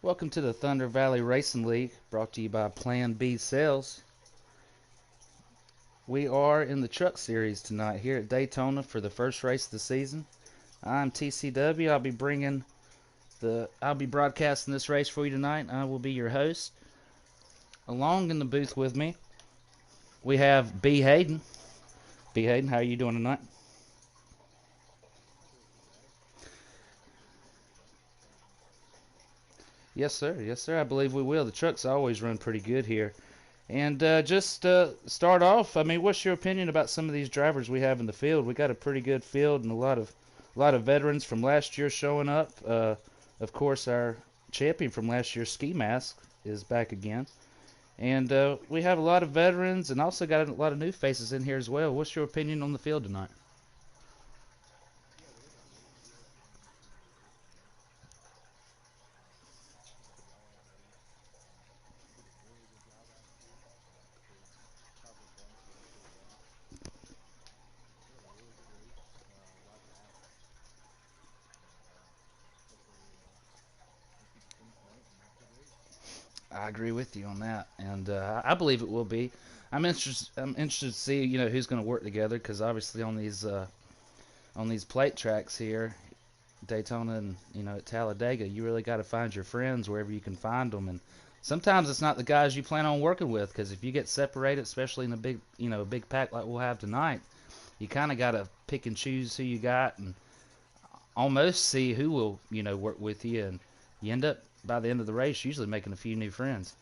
Welcome to the Thunder Valley Racing League, brought to you by Plan B Sales. We are in the Truck Series tonight here at Daytona for the first race of the season. I'm TCW. I'll be broadcasting this race for you tonight. I will be your host. Along in the booth with me, we have B. Hayden. B. Hayden, how are you doing tonight? Yes, sir. Yes, sir. I believe we will. The trucks always run pretty good here. And start off, I mean, what's your opinion about some of these drivers we have in the field? We got a pretty good field and a lot of veterans from last year showing up. Of course, our champion from last year, Ski Mask, is back again. And we have a lot of veterans and also got a lot of new faces in here as well. What's your opinion on the field tonight? I agree with you on that, and I believe it will be. I'm interested to see who's going to work together because obviously on these plate tracks here, Daytona and at Talladega, you really got to find your friends wherever you can find them, and sometimes it's not the guys you plan on working with because if you get separated, especially in a big pack like we'll have tonight, you kind of got to pick and choose who you got and almost see who will work with you, and you end up by the end of the race usually making a few new friends.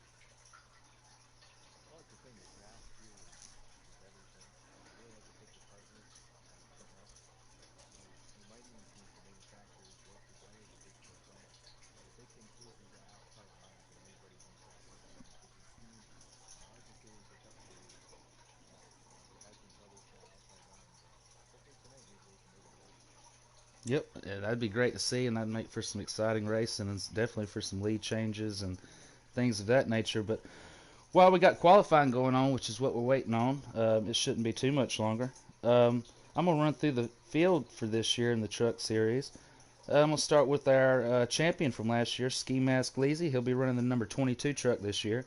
Yep, yeah, that'd be great to see, and that'd make for some exciting racing, and definitely for some lead changes and things of that nature. But while we got qualifying going on, which is what we're waiting on, it shouldn't be too much longer. I'm gonna run through the field for this year in the Truck Series. We'll start with our champion from last year, Ski Mask Leezy. He'll be running the number 22 truck this year.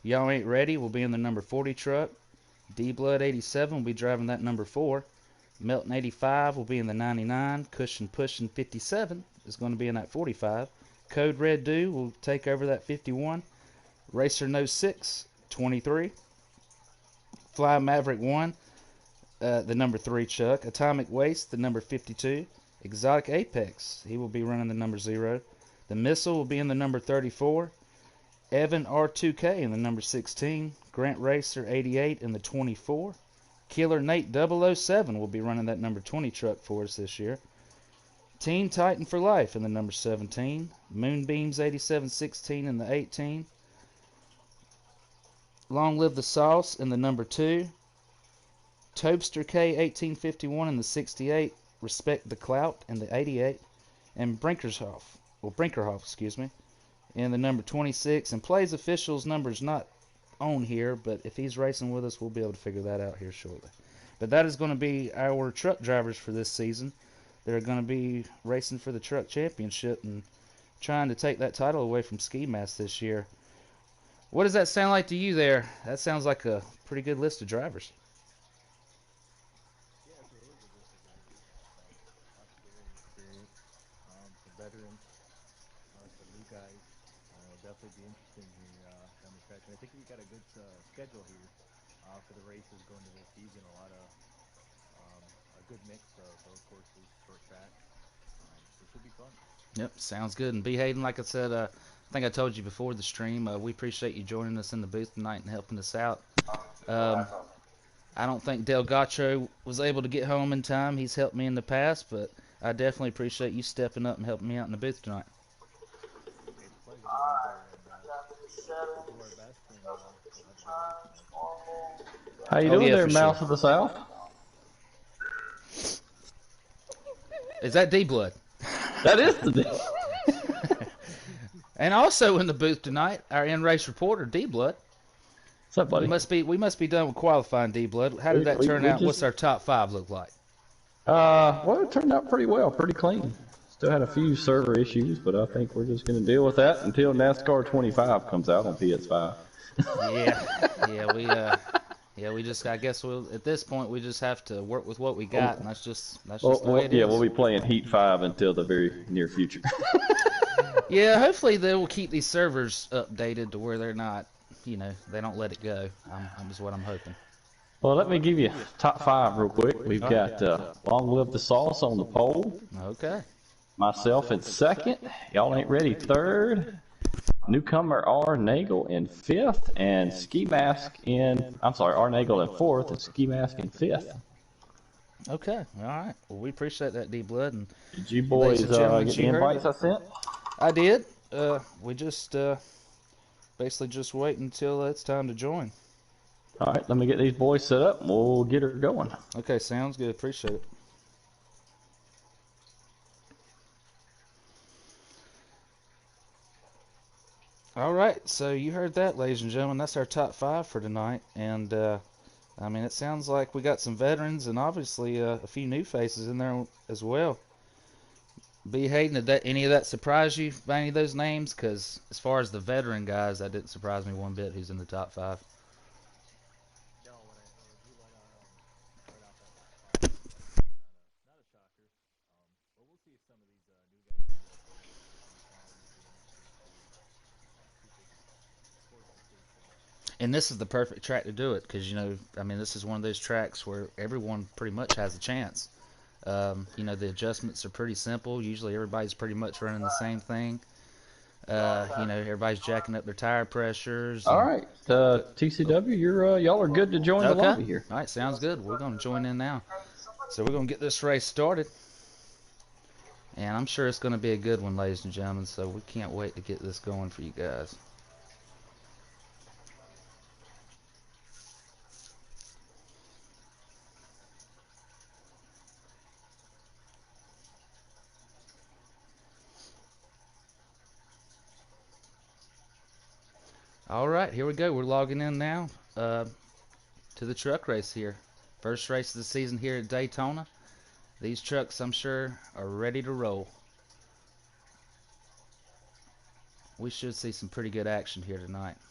Y'all Ain't Ready will be in the number 40 truck. D Blood 87 will be driving that number 4. Melton 85 will be in the 99. Cushion Pushin' 57 is going to be in that 45. Code Red Dew will take over that 51. Racer No 6, 23. Fly Maverick 1, the number 3 Chuck. Atomic Waste, the number 52. Exotic Apex, he will be running the number 0. The Missile will be in the number 34. Evan R2K in the number 16. Grant Racer 88 in the 24. Killer Nate 007 will be running that number 20 truck for us this year. Teen Titan for Life in the number 17. Moonbeams 8716 in the 18. Long Live the Sauce in the number 2. Tobster K 1851 in the 68. Respect the Clout in the 88. And Brinkerhoff, excuse me, in the number 26. And Plays Official's number's not on here, but if he's racing with us, we'll be able to figure that out here shortly. But that is going to be our truck drivers for this season. They're going to be racing for the truck championship and trying to take that title away from Ski Mask this year. What does that sound like to you there? That sounds like a pretty good list of drivers. Veterans, some new guys. Definitely be interesting here down the stretch. And I think we got a good schedule here for the races going into the season. A good mix of road courses, short track. This will be fun. Yep, sounds good. And B. Hayden, like I said, I think I told you before the stream, we appreciate you joining us in the booth tonight and helping us out. I don't think Delgacho was able to get home in time. He's helped me in the past, but I definitely appreciate you stepping up and helping me out in the booth tonight. It's a pleasure to be there and we'll do our best. And, we'll have How you Oh doing yeah, there, for Mouse sure. of the South? Is that D Blood? That is the deal. And also in the booth tonight, our in-race reporter, D Blood. What's up, buddy? We must be done with qualifying, D Blood. How did that turn We out? just- What's our top 5 look like? Well, it turned out pretty well, pretty clean. Still had a few server issues, but I think we're just going to deal with that until NASCAR 25 comes out on PS5. We just, I guess at this point we just have to work with what we got, and that's just the way it is. is. We'll be playing Heat 5 until the very near future. Yeah, hopefully they will keep these servers updated to where they're not, they don't let it go. Is what I'm hoping. Well, let me give you top 5 real quick. We've got Long Live the Sauce on the pole. Okay. Myself in second. Y'all ain't ready third. Newcomer R. Nagel in 5th, and Ski Mask R. Nagel in 4th, and Ski Mask in 5th. Okay, all right. Well, we appreciate that, D-Blood. And did you boys get the invites I sent? I did. We just basically just wait until it's time to join. All right, let me get these boys set up, and we'll get her going. Okay, sounds good. Appreciate it. All right, so you heard that, ladies and gentlemen. That's our top 5 for tonight, and I mean, it sounds like we got some veterans and obviously a few new faces in there as well. B. Hayden, did any of that surprise you by any of those names? Because as far as the veteran guys, that didn't surprise me one bit. Who's in the top 5? No, when you went right off that top 5, not a shocker. But we'll see if some of these new guys can get up there and qualities here next week to see if they can force the stage show. And this is the perfect track to do it because, I mean, this is one of those tracks where everyone pretty much has a chance. The adjustments are pretty simple. Usually everybody's pretty much running the same thing. Everybody's jacking up their tire pressures. All right, TCW, y'all are good to join the lobby here. All right, sounds good. We're going to join in now. So we're going to get this race started. And I'm sure it's going to be a good one, ladies and gentlemen. So we can't wait to get this going for you guys. All right, here we go. We're logging in now to the truck race here. First race of the season here at Daytona. These trucks, I'm sure, are ready to roll. We should see some pretty good action here tonight. Yeah,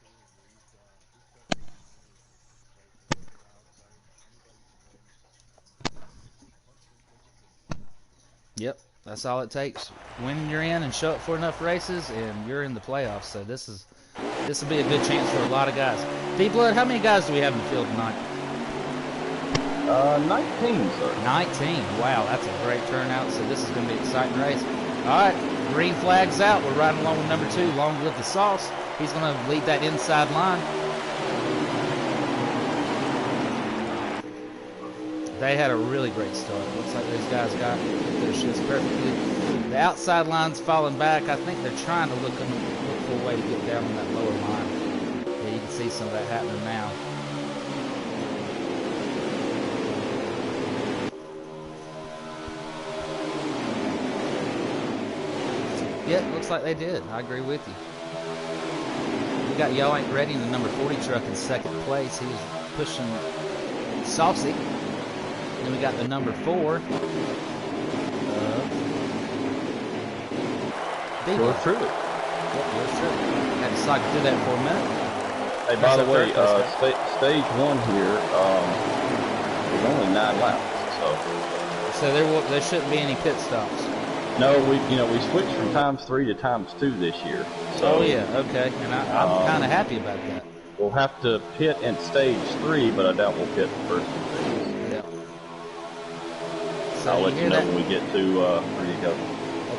absolutely. These trucks are going to be really good wild card. Anybody can win. Punch their ticket to the playoffs. Yep, that's all it takes. When you're in and show up for enough races, and you're in the playoffs. So this will be a good chance for a lot of guys. D-Blood, how many guys do we have in the field tonight? 19, sir. 19. Wow, that's a great turnout. So this is going to be an exciting race. All right, green flag's out. We're riding along with number 2, Long Live the Sauce. He's going to lead that inside line. They had a really great start. Looks like those guys got their shits perfectly. The outside line's falling back. I think they're trying to look for a way to get down on that lower line. Yeah, you can see some of that happening now. Yeah, looks like they did. I agree with you. We got Y'all Ain't Ready in the number 40 truck in second place. He was pushing Saucy. Then we got the number 4. Yours truly. Yep, yours truly. Had to cycle through that for a minute. Hey, by the way, stage 1 here is only 9 laps, so there shouldn't be any pit stops. No, we switched from times 3 to times 2 this year. So, oh yeah, okay, and I'm kind of happy about that. We'll have to pit in stage 3, but I doubt we'll pit the first one. Yeah. So I'll let you know when we get to ready to go.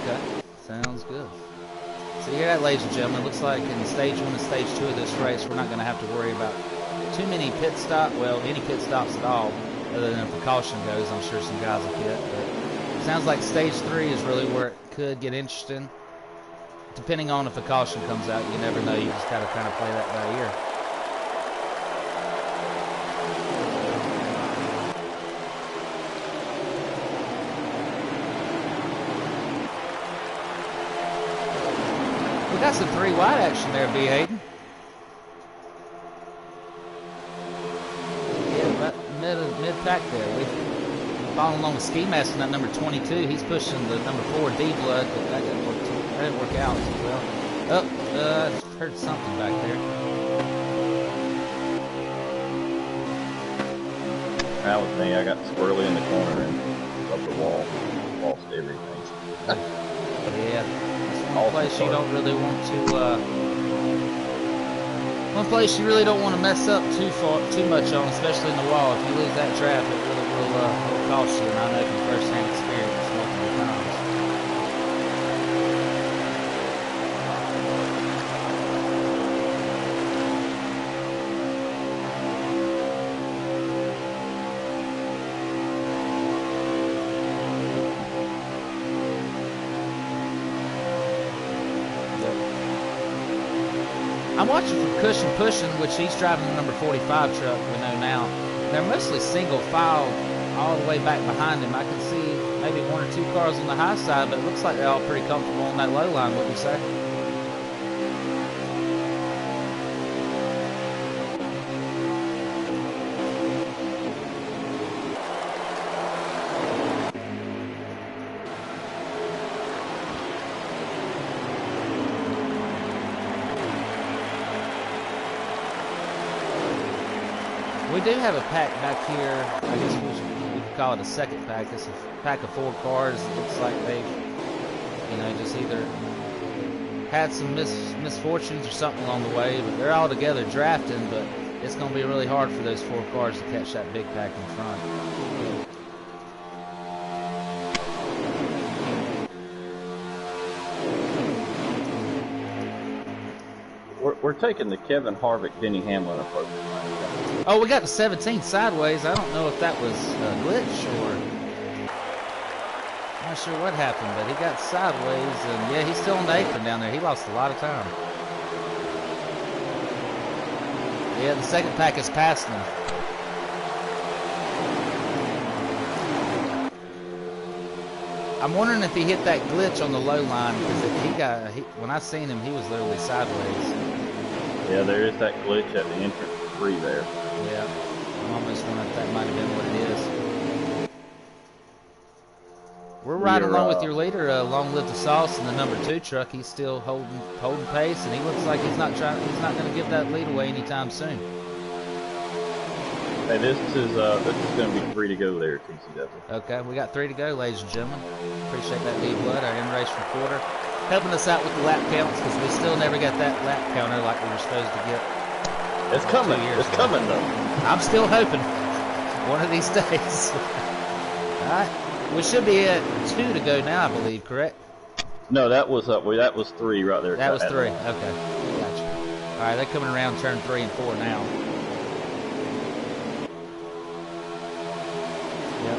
Okay, sounds good. So you hear that, ladies and gentlemen? Looks like in stage 1 and stage 2 of this race, we're not going to have to worry about too many pit stops. Well, any pit stops at all, other than if precaution goes. I'm sure some guys will pit, but it sounds like stage 3 is really where it could get interesting. Depending on if a caution comes out, you never know. You just gotta kind of play that by ear. We got some 3 wide action there, B. Hayden. Yeah, right mid pack there. following along with Ski Mask in that number 22. He's pushing the number 4 D Blood, but that didn't work out as well. Oh, I heard something back there. That was me. I got squirrely in the corner and up the wall. Lost everything. Yeah, that's one place you don't really want to. One place you really don't want to mess up too much on, especially in the wall. If you lose that draft, it really will cost you. And I know from first-hand experience multiple times. I'm watching from Cushion Pushing, which he's driving the number 45 truck we know now. They're mostly single file all the way back behind him. I can see maybe 1 or 2 cars on the high side, but it looks like they're all pretty comfortable on that low line, wouldn't you say? We do have a pack back here. I guess we could call it a second pack. It's a pack of 4 cars. It looks like they've, just either had some misfortunes or something along the way, but they're all together drafting, but it's going to be really hard for those 4 cars to catch that big pack in front. We're taking the Kevin Harvick, Denny Hamlin approach. Oh, we got the 17 sideways. I don't know if that was a glitch or... I'm not sure what happened, but he got sideways, and yeah, he's still on the apron down there. He lost a lot of time. Yeah, the second pack is past him. I'm wondering if he hit that glitch on the low line, because when I seen him, he was literally sideways. Yeah, there is that glitch at the entrance 3 there. Yeah, I'm almost wondering if that might have been what it is. We're right along with your leader, Long Live the Sauce, in the number 2 truck. He's still holding pace, and he looks like he's not going to give that lead away anytime soon. Hey, this is going to be 3 to go there, TCW. Okay, we got 3 to go, ladies and gentlemen. Appreciate that, D-Blood, our in-race reporter, helping us out with the lap counts, because we still never got that lap counter like we were supposed to get. It's coming. It's coming, though. I'm still hoping. One of these days. All right. We should be at 2 to go now, I believe, correct? No, that was 3 right there. That was 3. Okay. Gotcha. All right, they're coming around turn 3 and 4 now. Yep.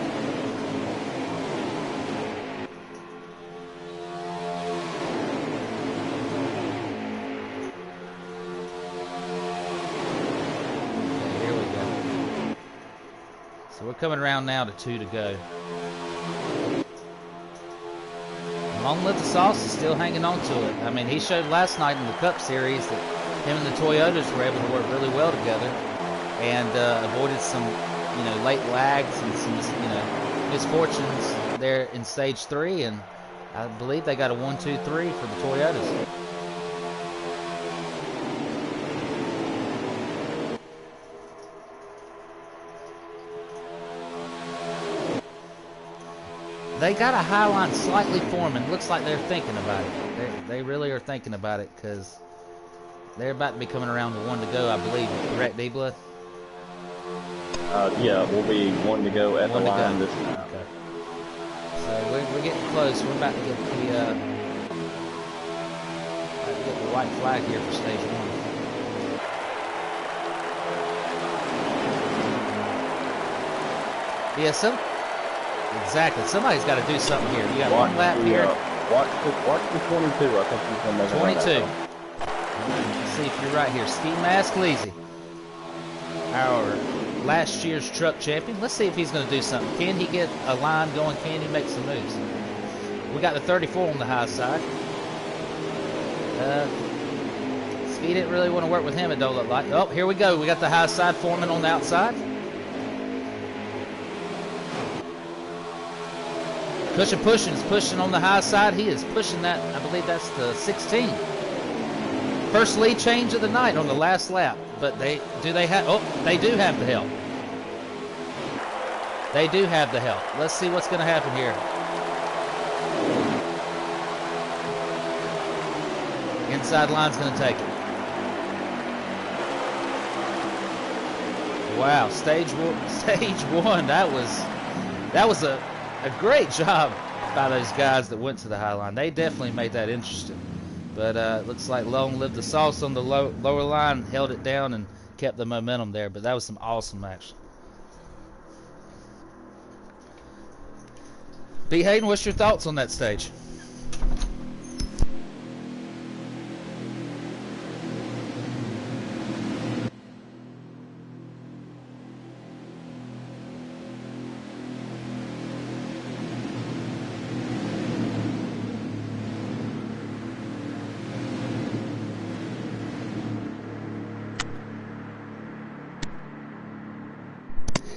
We're coming around now to 2 to go. Long Live the Sauce is still hanging on to it. I mean, he showed last night in the Cup Series that him and the Toyotas were able to work really well together and avoided some, late lags and some, misfortunes there in stage 3. And I believe they got a 1-2-3 for the Toyotas. They got a high line slightly forming. Looks like they're thinking about it. They really are thinking about it, because they're about to be coming around to 1 to go, I believe. Correct, D-Blood? Yeah, we'll be 1 to go at the line this time. Okay. So we're getting close. We're about to get the white flag here for stage 1. Yeah, exactly. Somebody's got to do something here. You got 1 lap here. Watch the 22. I think he's going to make 22. Let's see if you're right here. Ski Mask Lazy, our last year's truck champion. Let's see if he's going to do something. Can he get a line going? Can he make some moves? We got the 34 on the high side. Ski didn't really want to work with him, it don't look like. Oh, here we go. We got the high side forming on the outside. Pushing is pushing on the high side. He is pushing that. I believe that's the 16. First lead change of the night on the last lap. But they do have the help. They do have the help. Let's see what's going to happen here. Inside line's going to take it. Wow, stage one. That was a great job by those guys that went to the high line. They definitely made that interesting. But looks like Long lived the sauce on the lower line, held it down, and kept the momentum there. But that was some awesome action. B. Hayden, what's your thoughts on that stage?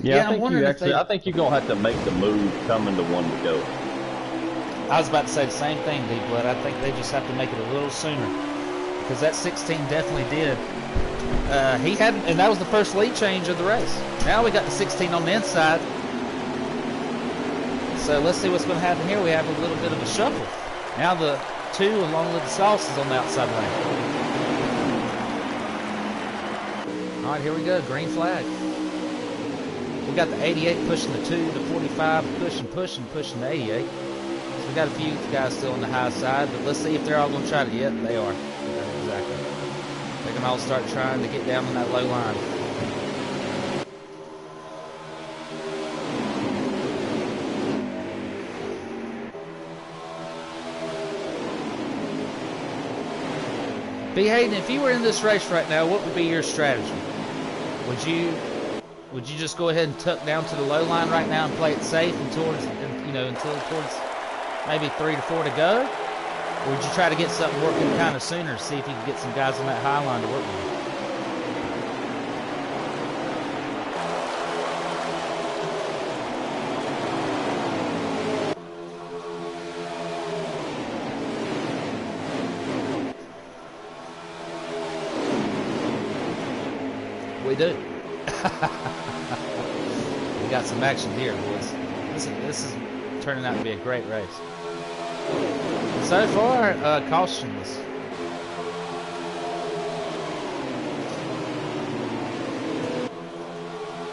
Yeah, I think you're gonna have to make the move coming to one to go. I was about to say the same thing, D-Blood. I think they just have to make it a little sooner, because that 16 definitely did. He had, and that was the first lead change of the race. Now we got the 16 on the inside. So let's see what's going to happen here. We have a little bit of a shuffle. Now the 2 along with the sauce is on the outside lane. All right, here we go. Green flag. We got the 88 pushing the 2, the 45 pushing the 88. So we got a few guys still on the high side, but let's see if they're all going to try to. Yep, they are. Exactly. They can all start trying to get down on that low line. B. Hayden, if you were in this race right now, what would be your strategy? Would you just go ahead and tuck down to the low line right now and play it safe until towards maybe 3 to 4 to go? Or would you try to get something working kind of sooner to see if you can get some guys on that high line to work with you? We do. We got some action here, boys. This is turning out to be a great race. So far, cautionless.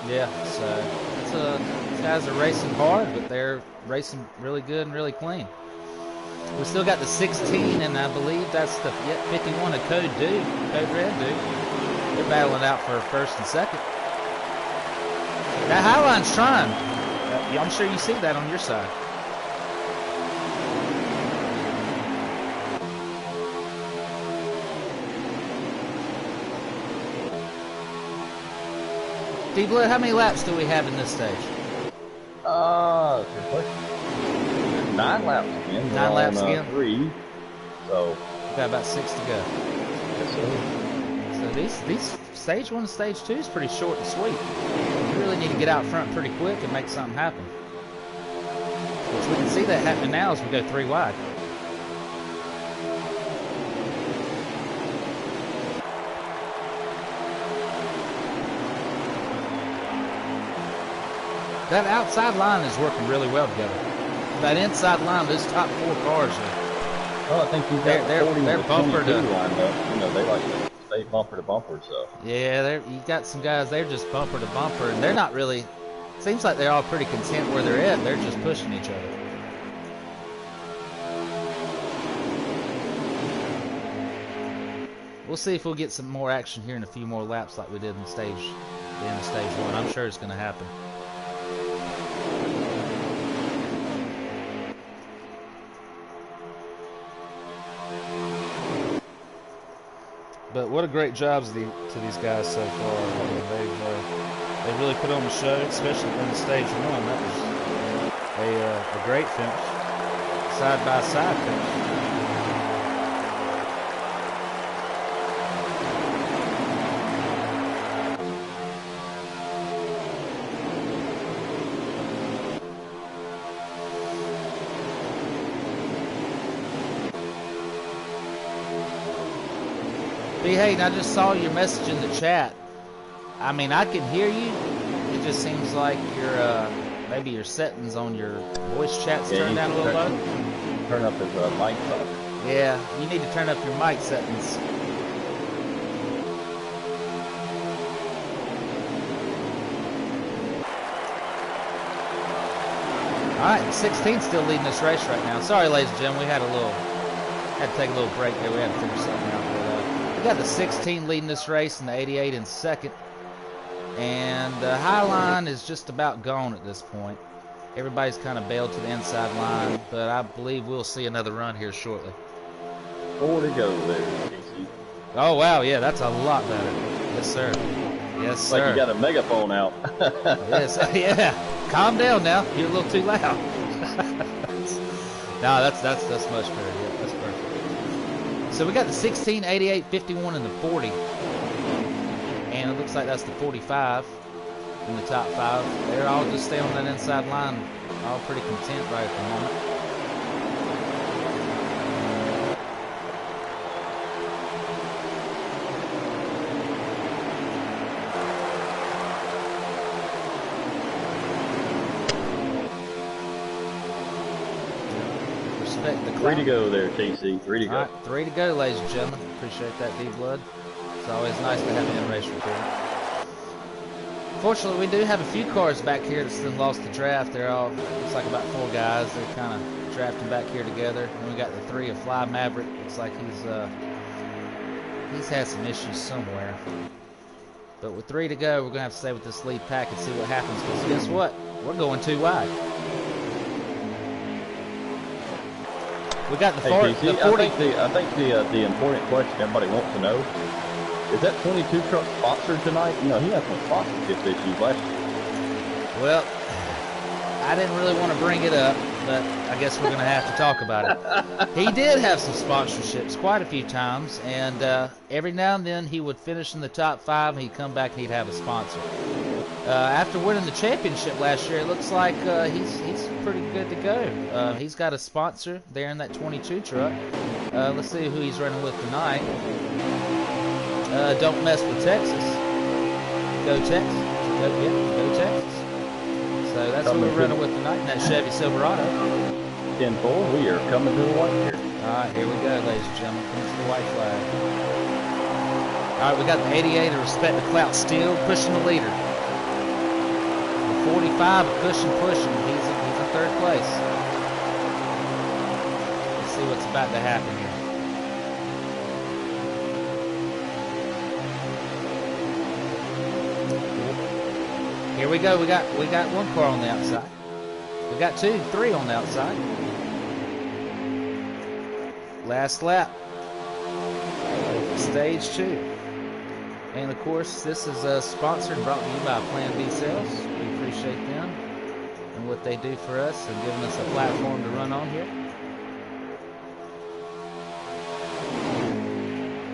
Yeah, so these guys are racing hard, but they're racing really good and really clean. We still got the 16, and I believe that's the 51 of Code Red Dude. They're battling out for first and second. That high line's trying. I'm sure you see that on your side. D-Blood, how many laps do we have in this stage? Good question. 9 laps again. 9 laps again? 3. So We've got about 6 to go. yes, sir. So these stage 1 and stage 2 is pretty short and sweet. You really need to get out front pretty quick and make something happen. Which we can see that happening now as we go 3 wide. That outside line is working really well together. That inside line, those top 4 cars, Well, I think they're bumper to lined up. They like to stay bumper to bumper. So yeah, you got some guys. They're just bumper to bumper, and they're not really. Seems like they're all pretty content where they're at. They're just pushing each other. We'll see if we'll get some more action here in a few more laps, like we did in the end of stage 1. I'm sure it's going to happen. But what a great job to these guys so far. I mean, they've really put on the show, especially in the stage 1. That was a great finish, side by side finish. B. Hayden, I just saw your message in the chat. I mean, I can hear you. It just seems like your maybe your settings on your voice chat's turned down a little low. Turn up his mic up. Yeah, you need to turn up your mic settings. All right, 16 still leading this race right now. Sorry, ladies and gentlemen, we had to take a little break there. We had to figure something out. But, we got the 16 leading this race and the 88 in second. And the high line is just about gone at this point. Everybody's kind of bailed to the inside line, but I believe we'll see another run here shortly. 4 to go there, Casey. Oh, wow, yeah, that's a lot better. Yes, sir. Yes, It's sir. like you got a megaphone out. Yes, yeah. Calm down now. You're a little too loud. No, that's much better. Yeah, that's perfect. So we got the 16, 88, 51, and the 40. And it looks like that's the 45 in the top 5. They're all just staying on that inside line, all pretty content right at the moment. Respect the cloud. 3 to go there, Casey. 3 to go. All right, 3 to go, ladies and gentlemen. Appreciate that, D-Blood. It's always nice to have an in-race report. Fortunately, we do have a few cars back here that still lost the draft. They're all, looks like about 4 guys. They're kind of drafting back here together. And we got the 3 of Fly Maverick. Looks like he's had some issues somewhere. But with 3 to go, we're going to have to stay with this lead pack and see what happens. Because guess what? We're going too wide. We got the, Hey, the PC, 40. I think the important question everybody wants to know is that 22 truck sponsored tonight? You know, he had some sponsorship issues last year. Well, I didn't really want to bring it up, but I guess we're going to have to talk about it. He did have some sponsorships quite a few times, and every now and then he would finish in the top 5, and he'd come back and he'd have a sponsor. After winning the championship last year, it looks like he's pretty good to go. He's got a sponsor there in that 22 truck. Let's see who he's running with tonight. Don't mess with Texas. Go Texas. Go Texas. So that's what we're running with tonight in that Chevy Silverado. 10-4, we are coming to the white here. All right, here we go, ladies and gentlemen. Coming to the white flag. All right, we got the 88 of Respect the Clout still pushing the leader. The 45 of Cushion pushing. He's in 3rd place. Let's see what's about to happen here. Here we go. We got 1 car on the outside. We got 2, 3 on the outside. Last lap. Stage 2. And of course, this is sponsored and brought to you by Plan B Sales. We appreciate them and what they do for us and giving us a platform to run on here.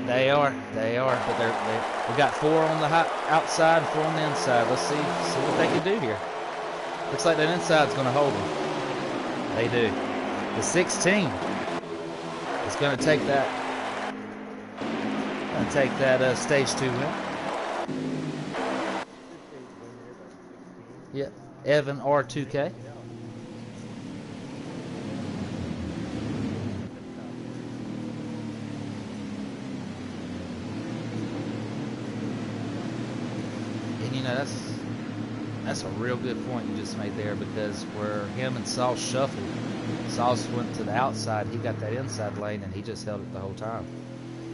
They are, but we got 4 on the outside and 4 on the inside. Let's see what they can do here. Looks like that inside's going to hold them. They do. The 16 is going to take that. Stage 2 win. Yep, Evan R2K. And you know that's a real good point you just made there, because where him and Sauce shuffled, Sauce went to the outside, he got that inside lane, and he just held it the whole time.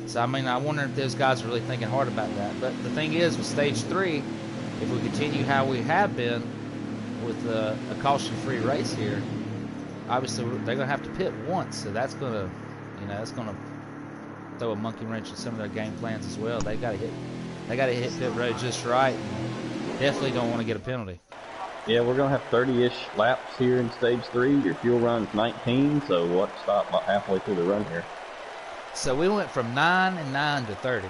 So, I mean, I wonder if those guys are really thinking hard about that. But the thing is, with Stage 3, if we continue how we have been with a caution-free race here, obviously they're going to have to pit once. So that's going to, that's going to throw a monkey wrench in some of their game plans as well. They got to hit pit road just right. And definitely don't want to get a penalty. Yeah, we're going to have 30-ish laps here in Stage 3. Your fuel run's 19, so we'll have to stop about halfway through the run here. So we went from 9 and 9 to 30.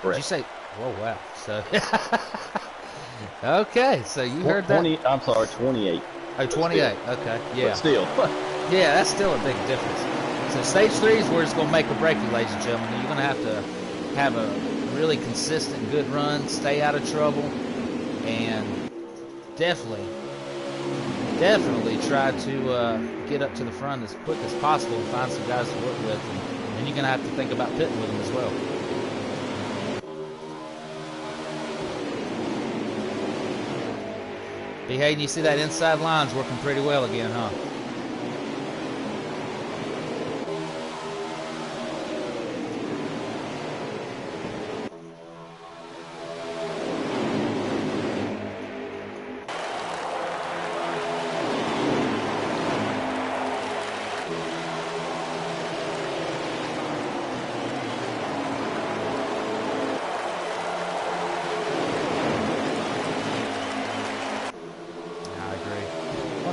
Correct. Did you say? Whoa, wow. So, okay. So you heard 20, that? I'm sorry, 28. Oh, 28. Okay. Yeah. But still. Yeah, that's still a big difference. So stage 3 is where it's going to make or break you, ladies and gentlemen. You're going to have a really consistent, good run, stay out of trouble, and definitely try to get up to the front as quick as possible and find some guys to work with. And you're going to have to think about pitting with them as well. B. Hayden, you see that inside line's working pretty well again, huh?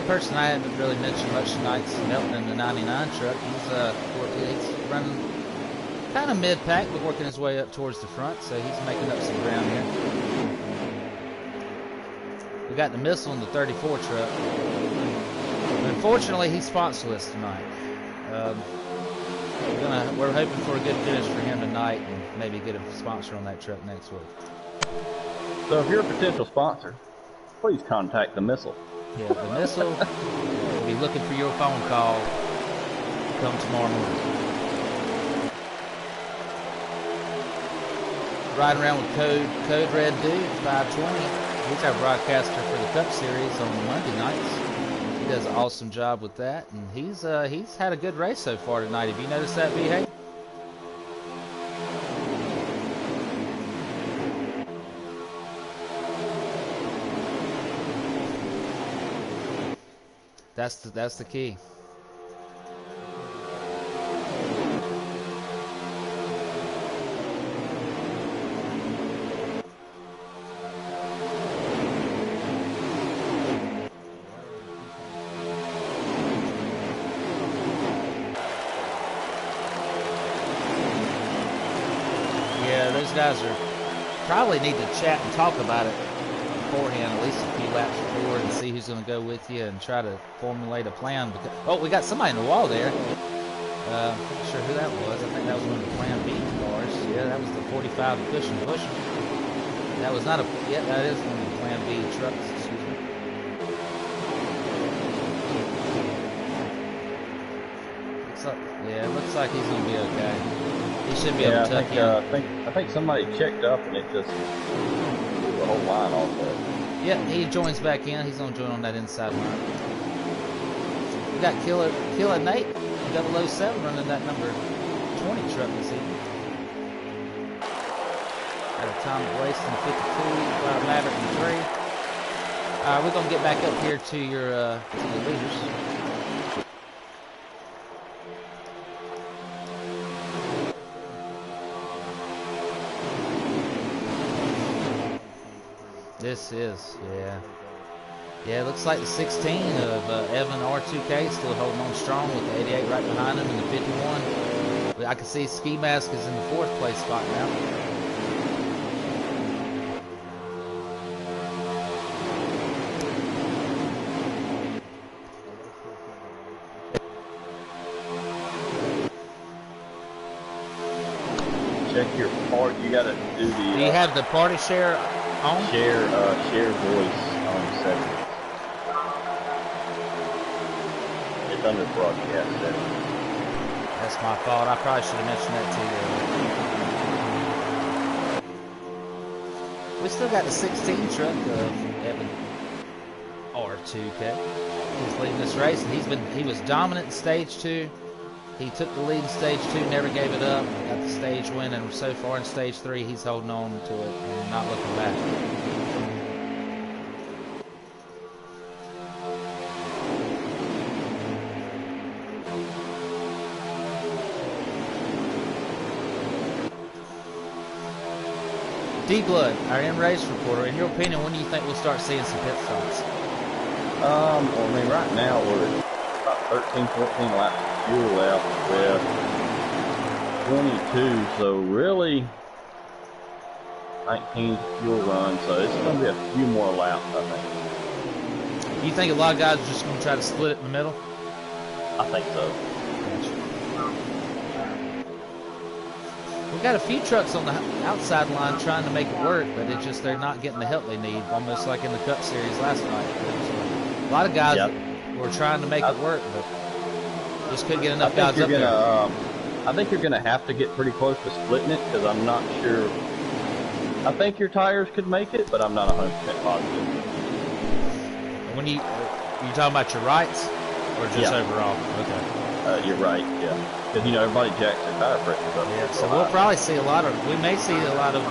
Person I haven't really mentioned much tonight is Melton in the 99 truck. He's running kind of mid-pack, but working his way up towards the front, so he's making up some ground here. We got the Missile in the 34 truck. Unfortunately, he's sponsorless tonight. We're hoping for a good finish for him tonight, and maybe get a sponsor on that truck next week. So if you're a potential sponsor, please contact the Missile. Yeah, the Missile will be looking for your phone call come tomorrow morning. Riding around with Code Red Dude 520. He's our broadcaster for the Cup Series on Monday nights. He does an awesome job with that, and he's had a good race so far tonight. Have you noticed that, B. Hay? That's the key. Yeah, those guys probably need to chat and talk about it beforehand, at least a few laps before, and see who's going to go with you and try to formulate a plan. Oh, we got somebody in the wall there. Not sure who that was. I think that was one of the Plan B cars. Yeah, that was the 45 Pushing. That was not a. Yeah, that is one of the Plan B trucks. Excuse me. It looks like he's going to be okay. He should be able to tuck in. I think somebody checked up and it just blew the whole line off there. Yeah, he joins back in. He's going to join on that inside line. We got Killer Nate, 007, running that number 20 truck this evening. Got a time of wasting 52, Maverick in 3. We're going to get back up here to your leaders. This is, yeah, it looks like the 16 of Evan R2K still holding on strong with the 88 right behind him in the 51. I can see Ski Mask is in the 4th place spot now. Check your part. You got to do the. Do you have the party share on? Share voice on settings. It's under broadcast settings. That's my fault. I probably should have mentioned that to you. We still got the 16 truck of Evan R2K. He's leading this race, and he was dominant in stage 2. He took the lead in stage 2, never gave it up, got the stage win, and so far in stage 3, he's holding on to it and not looking back. D-Blood, our in-race reporter, in your opinion, when do you think we'll start seeing some pit stops? Well, I mean, right now we're at about 13, 14 laps of fuel left with 22, so really 19 fuel run, so it's going to be a few more laps, I think. You think a lot of guys are just going to try to split it in the middle? I think so. We got a few trucks on the outside line trying to make it work, but it's just they're not getting the help they need. Almost like in the Cup Series last night. A lot of guys were trying to make it work, but just couldn't get enough guys up there. I think you're gonna have to get pretty close to splitting it because I'm not sure. I think your tires could make it, but I'm not 100% positive. When you talking about your rights or just overall? Okay. You're right, yeah. Because everybody jacks their tire pressures up. Yeah, so we'll probably see a lot of. We may see a lot of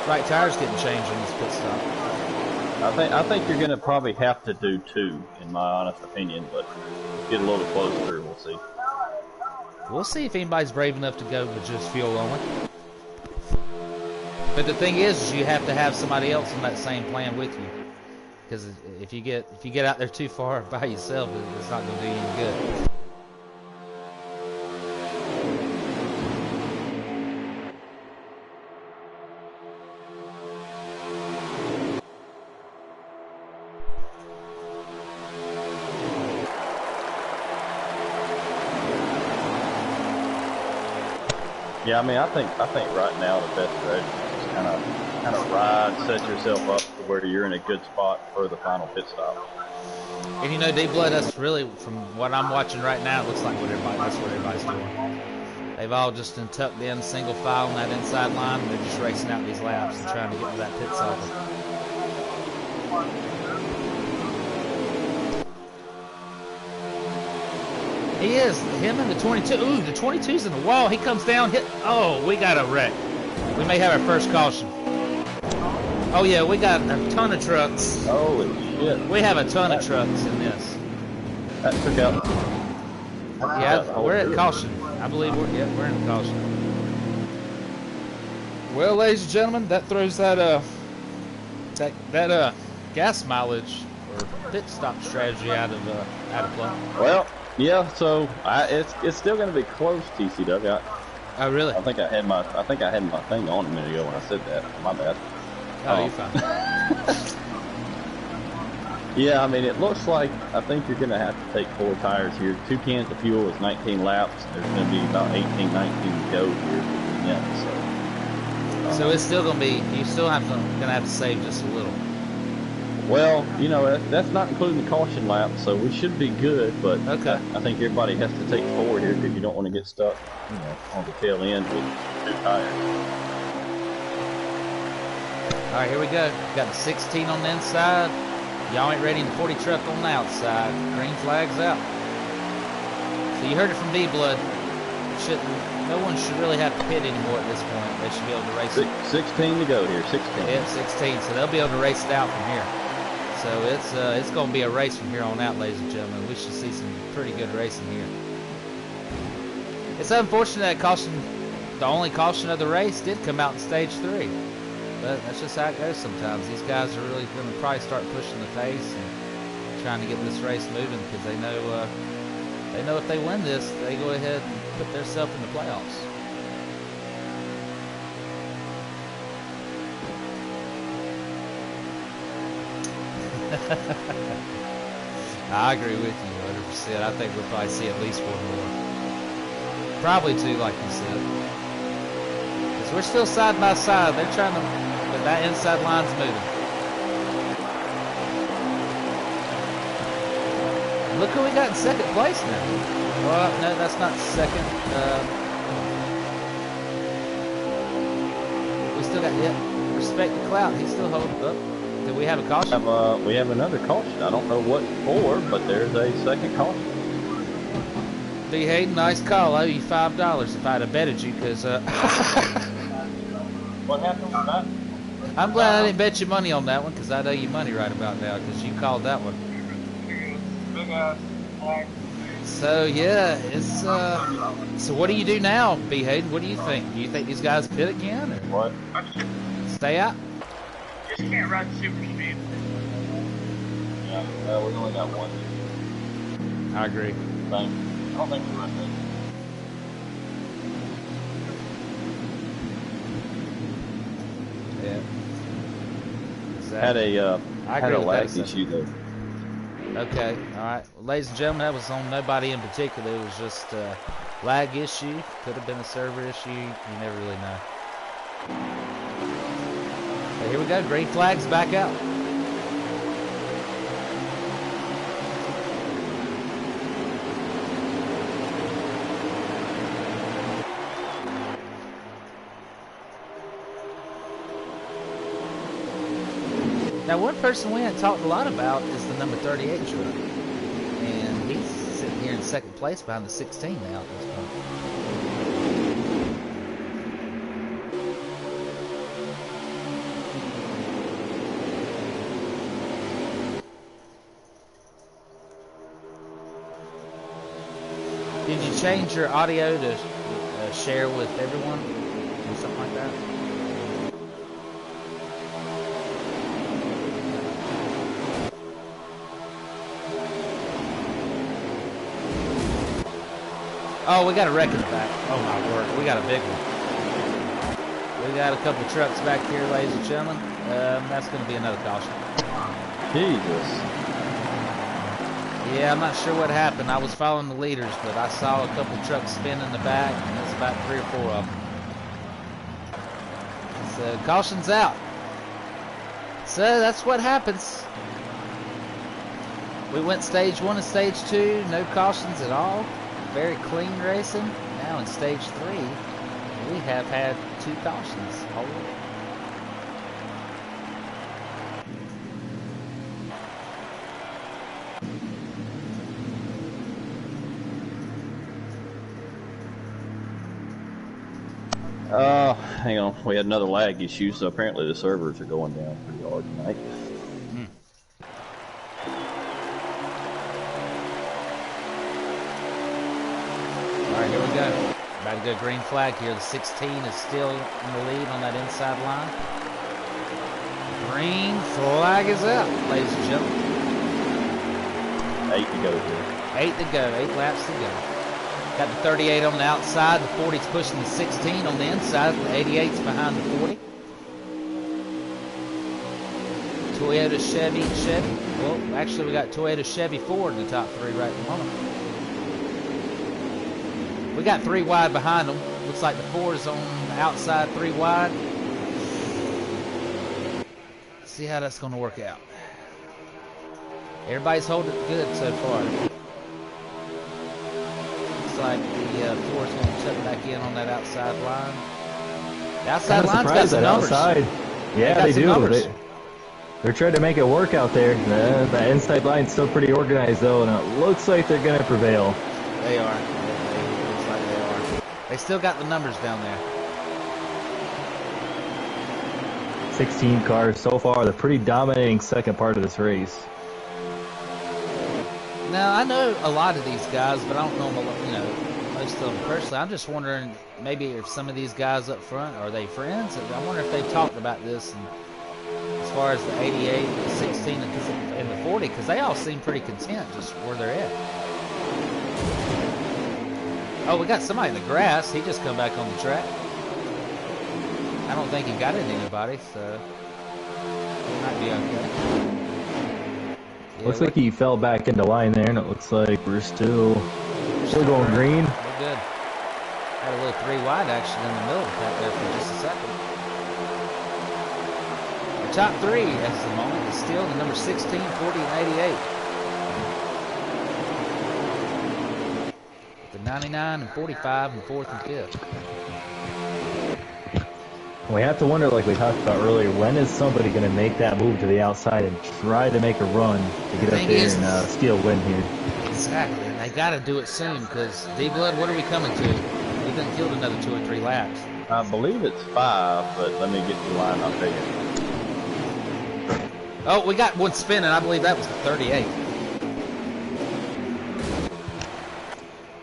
right tires getting changed in this pit stop. I think you're gonna probably have to do 2, in my honest opinion, but get a little closer. We'll see. We'll see if anybody's brave enough to go with just fuel only. But the thing is you have to have somebody else on that same plan with you. Because if you get out there too far by yourself, it's not going to do you any good. Yeah, I mean, I think right now the best strategy is just kind of ride, set yourself up to where you're in a good spot for the final pit stop. And D-Blood, that's really, from what I'm watching right now, it looks like that's what everybody's doing. They've all just been tucked in, single file on that inside line, and they're just racing out these laps and trying to get to that pit cycle. He is. Him and the 22. Ooh, the 22's in the wall. He comes down, hit. Oh, we got a wreck. We may have our first caution. Oh, yeah, we got a ton of trucks. Holy shit. We have a ton of trucks in this. That took out. Yeah, we're at caution. I believe we're in caution. Well, ladies and gentlemen, that throws that gas mileage or pit stop strategy out of play. Well, yeah. So it's still going to be close, TCW. Oh, really? I think I had my thing on a minute ago when I said that. My bad. Oh, you're fine. Yeah, I mean, it looks like I think you're going to have to take 4 tires here. 2 cans of fuel is 19 laps. There's going to be about 18, 19 to go here. Yeah, so it's still going to be, you still going to have to save just a little. Well, that's not including the caution lap, so we should be good, but okay. I think everybody has to take 4 here because you don't want to get stuck on the tail end with 2 tires. All right, here we go. Got the 16 on the inside. Y'all ain't ready in the 40 truck on the outside. Green flag's out. So you heard it from D-Blood. No one should really have to pit anymore at this point. They should be able to race it. 16 to go here, 16. Yeah, 16. So they'll be able to race it out from here. So it's going to be a race from here on out, ladies and gentlemen. We should see some pretty good racing here. It's unfortunate that the only caution of the race did come out in stage 3. But that's just how it goes sometimes. These guys are really going to probably start pushing the pace and trying to get this race moving because they know if they win this, they go ahead and put themselves in the playoffs. I agree with you 100%. I think we'll probably see at least 1 more. Probably 2, like you said. Because we're still side by side. They're trying to, but that inside line's moving. And look who we got in second place now. Well, no, that's not second. We still got, Respect the Clout. He's still holding up. Do we have a caution? We have another caution. I don't know what for, but there's a second caution. D. Hayden, nice call. I owe you $5 if I'd have betted you, because What happened with that? I'm glad I didn't bet you money on that one, because I'd owe you money right about now, because you called that one. So yeah, it's so what do you do now, B. Hayden? What do you think? Do you think these guys pit again, or What? stay out? Just can't run super speed. Yeah, we only got 1 I agree. thing. I don't think we run that. Yeah. Had a I had agree a with lag that issue though. Okay, all right. Well, ladies and gentlemen, that was on nobody in particular. It was just a lag issue. Could have been a server issue. You never really know. But here we go. Green flag's back out. Now, one person we haven't talked a lot about is the number 38 truck. And he's sitting here in second place behind the 16 now at this point. Did you change your audio to share with everyone or something like that? Oh, we got a wreck in the back. Oh my word, we got a big one. We got a couple trucks back here, ladies and gentlemen. That's going to be another caution. Jesus. Yeah, I'm not sure what happened. I was following the leaders, but I saw a couple trucks spin in the back, and there's about 3 or 4 of them. So, caution's out. So, that's what happens. We went stage 1 and stage 2, no cautions at all. Very clean racing. Now in stage 3, we have had 2 cautions. Holy. Hang on. We had another lag issue, so apparently the servers are going down pretty hard tonight. Alright, here we go. About to go green flag here. The 16 is still in the lead on that inside line. Green flag is up, ladies and gentlemen. 8 to go here. 8 to go. 8 laps to go. Got the 38 on the outside. The 40's pushing the 16 on the inside. The 88's behind the 40. Toyota, Chevy. Well, actually, we got Toyota, Chevy, Ford in the top 3 right at the moment. We got 3 wide behind them. Looks like the 4 is on the outside, 3 wide. See how that's going to work out. Everybody's holding it good so far. Looks like the 4 is going to tuck back in on that outside line. The outside line's got some numbers. Outside. Yeah, they do. They're trying to make it work out there. The inside line's still pretty organized, though, and it looks like they're going to prevail. They are. Looks like they are. They still got the numbers down there. 16 cars so far. They're pretty dominating second part of this race. Now, I know a lot of these guys, but I don't know them, most of them personally. I'm just wondering, maybe if some of these guys up front, are they friends? I wonder if they've talked about this, and as far as the 88, the 16, and the 40, because they all seem pretty content just where they're at. Oh, we got somebody in the grass. He just come back on the track. I don't think he got into anybody, so it might be okay. Yeah, looks like he fell back into line there, and it looks like we're still going green. We're good. Had a little 3 wide action in the middle of that there for just a second. The top 3 at the moment is still the number 16, 40, and 88. The 99 and 45 and 4th and 5th. We have to wonder, like we talked about earlier, when is somebody going to make that move to the outside and try to make a run to get up there and steal a win here? Exactly, and they got to do it soon, because D-Blood, what are we coming to? We done killed another 2 or 3 laps. I believe it's 5, but let me get the line up there. Oh, we got one spinning. I believe that was the 38.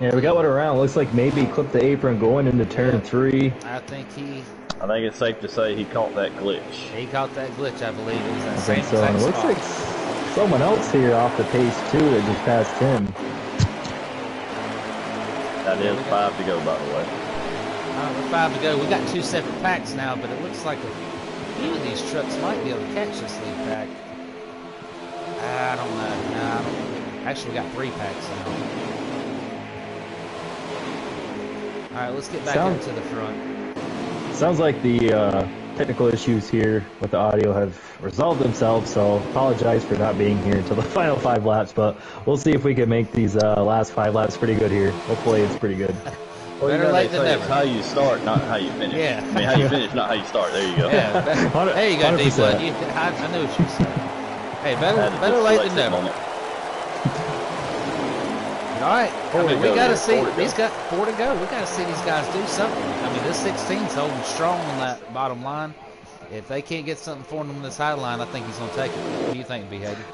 Yeah, we got one around. Looks like maybe he clipped the apron going into turn 3. I think it's safe to say he caught that glitch. He caught that glitch, I believe. It was that I think same so. And it looks spot. like someone else here off the pace too that just passed him. That is 5 to go, by the way. We're 5 to go. We got 2 separate packs now, but it looks like a few of these trucks might be able to catch this lead pack. I don't know. No, I don't. Actually, we got 3 packs now. All right, let's get back up to the front. Sounds like the technical issues here with the audio have resolved themselves, so apologize for not being here until the final 5 laps, but we'll see if we can make these last 5 laps pretty good here. Hopefully it's pretty good. Well, better late than never. It's how you start, not how you finish. Yeah. I mean, how you finish, not how you start. There you go. Yeah. There you go, D-Blood. I knew what you said. Hey, better late than never. All right. I mean, we got to see. These got 4 to go. We got to see these guys do something. I mean, this 16's holding strong on that bottom line. If they can't get something for him on this high line, I think he's going to take it. What do you think, B-Hager?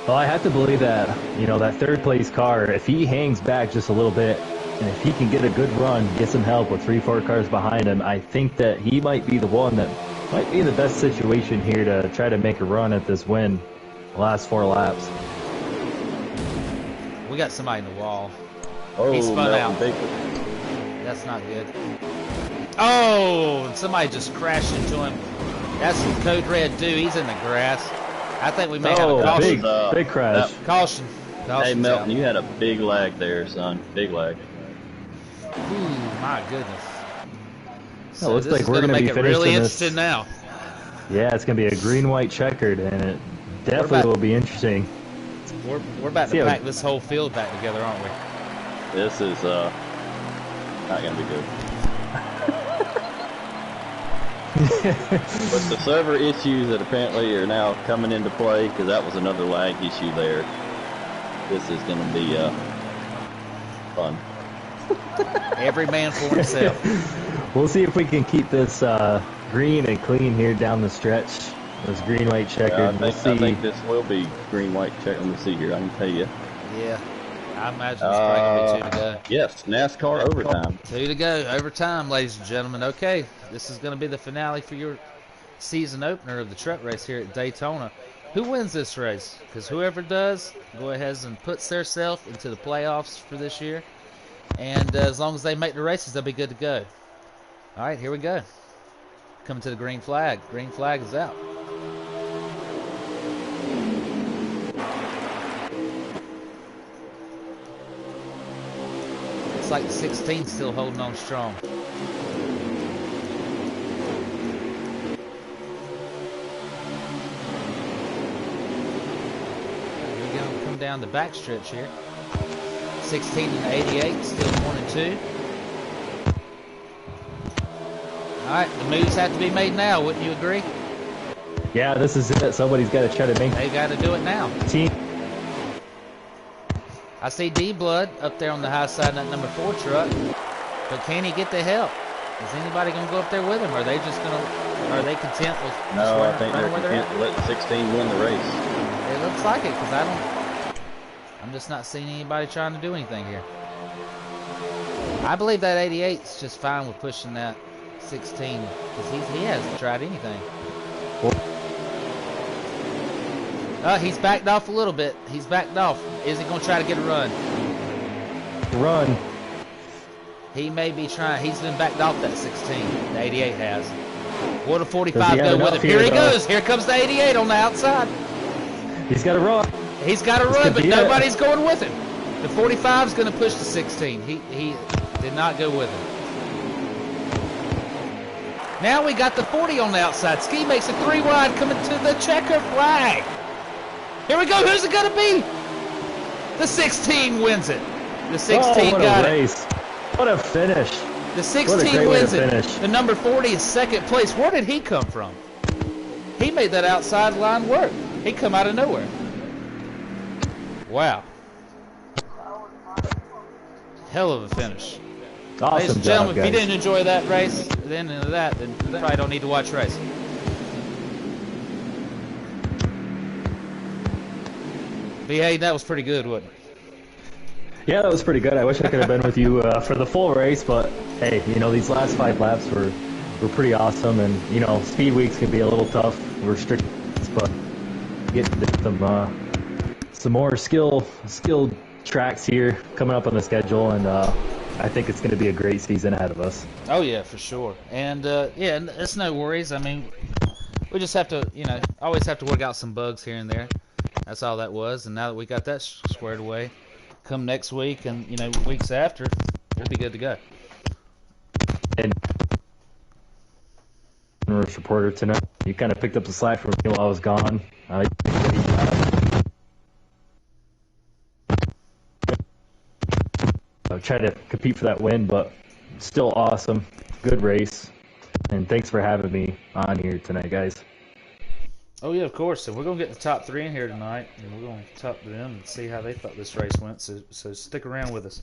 Well, I have to believe that, you know, that 3rd place car, if he hangs back just a little bit, and if he can get a good run, get some help with 3-4 cars behind him, I think that he might be the one that might be in the best situation here to try to make a run at this win the last 4 laps. We got somebody in the wall. Oh, he spun out. Baker. That's not good. Oh, somebody just crashed into him. That's some Code Red dude. He's in the grass. I think we may have a caution. Big crash. Caution. Hey, Melton, you had a big lag there, son. Big lag. Ooh, my goodness. So looks like we're going to be finishing really this. interesting now. Yeah, it's going to be a green-white checkered, and it definitely will be interesting. We're about to pack this whole field back together, aren't we? This is not going to be good. But the server issues that apparently are now coming into play, because that was another lag issue there. This is going to be fun. Every man for himself. We'll see if we can keep this green and clean here down the stretch. This green-white checkered. I think this will be green-white checkered. Let me see here. I can tell you. Yeah. I imagine it's probably going to be 2 to go. Yes, NASCAR overtime. 2 to go. Overtime, ladies and gentlemen. Okay, this is going to be the finale for your season opener of the truck race here at Daytona. Who wins this race? Because whoever does, go ahead and puts themselves into the playoffs for this year. And as long as they make the races, they'll be good to go. All right, here we go. Coming to the green flag. Green flag is out. Looks like the 16's still holding on strong. Here we go. Come down the back stretch here. 16 and 88, still 1 and 2. All right, the moves have to be made now. Wouldn't you agree? Yeah, this is it. Somebody's got to try to make. They got to do it now. Team. I see D-Blood up there on the high side in that number 4 truck, but can he get the help? Is anybody going to go up there with him? Or are they just going to? Are they content with? No, I think they're content to let 16 win the race. It looks like it because I'm just not seeing anybody trying to do anything here. I believe that 88's just fine with pushing that 16 because he hasn't tried anything. He's backed off a little bit. He's backed off. Is he going to try to get a run? Run. He may be trying. He's been backed off that 16. The 88 has. Will the 45 go with him? Here he goes. Here comes the 88 on the outside. He's got to run. He's got to run, but nobody's going with him. The 45 is going to push the 16. He did not go with him. Now we got the 40 on the outside. Ski makes a 3 wide coming to the checker flag. Here we go. Who's it going to be? The 16 wins it. The 16 got it. What a finish. The 16 wins it. The number 40 is second place. Where did he come from? He made that outside line work. He come out of nowhere. Wow. Hell of a finish. Awesome. Ladies and gentlemen, job, if you didn't enjoy that race, the end of that, then you probably don't need to watch racing. B.A., that was pretty good, wasn't it? Yeah, that was pretty good. I wish I could have been with you for the full race, but hey, you know, these last 5 laps were pretty awesome, and you know, speed weeks can be a little tough. We're strict, but get some more skilled tracks here coming up on the schedule, and I think it's going to be a great season ahead of us. Oh yeah, for sure. And yeah, it's no worries. I mean, we just have to, you know, always have to work out some bugs here and there. That's all that was. And now that we got that squared away, come next week and weeks after, we'll be good to go. And reporter tonight, you kind of picked up the slack from me while I was gone. Try to compete for that win, but still awesome. Good race. And thanks for having me on here tonight, guys. Oh, yeah, of course. And we're going to get the top 3 in here tonight, and we're going to talk to them and see how they thought this race went. So stick around with us.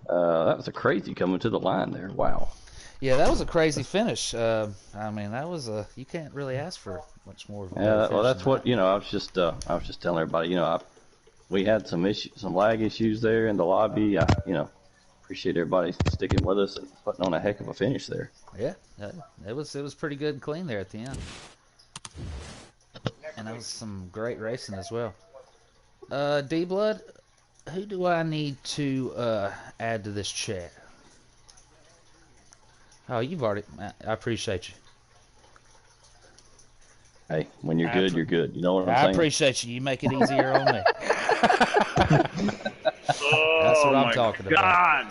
That was a crazy coming to the line there. Wow. Yeah, that was a crazy finish. I mean, that was you can't really ask for much more. Yeah, well, that's what I was just telling everybody. We had some lag issues there in the lobby. Appreciate everybody sticking with us and putting on a heck of a finish there. Yeah, it was pretty good and clean there at the end, and that was some great racing as well. D Blood, who do I need to add to this chat? Oh, you've already. I appreciate you. Hey, when you're good, you're good. You know what I'm saying? I appreciate you. You make it easier on me. That's what I'm talking about.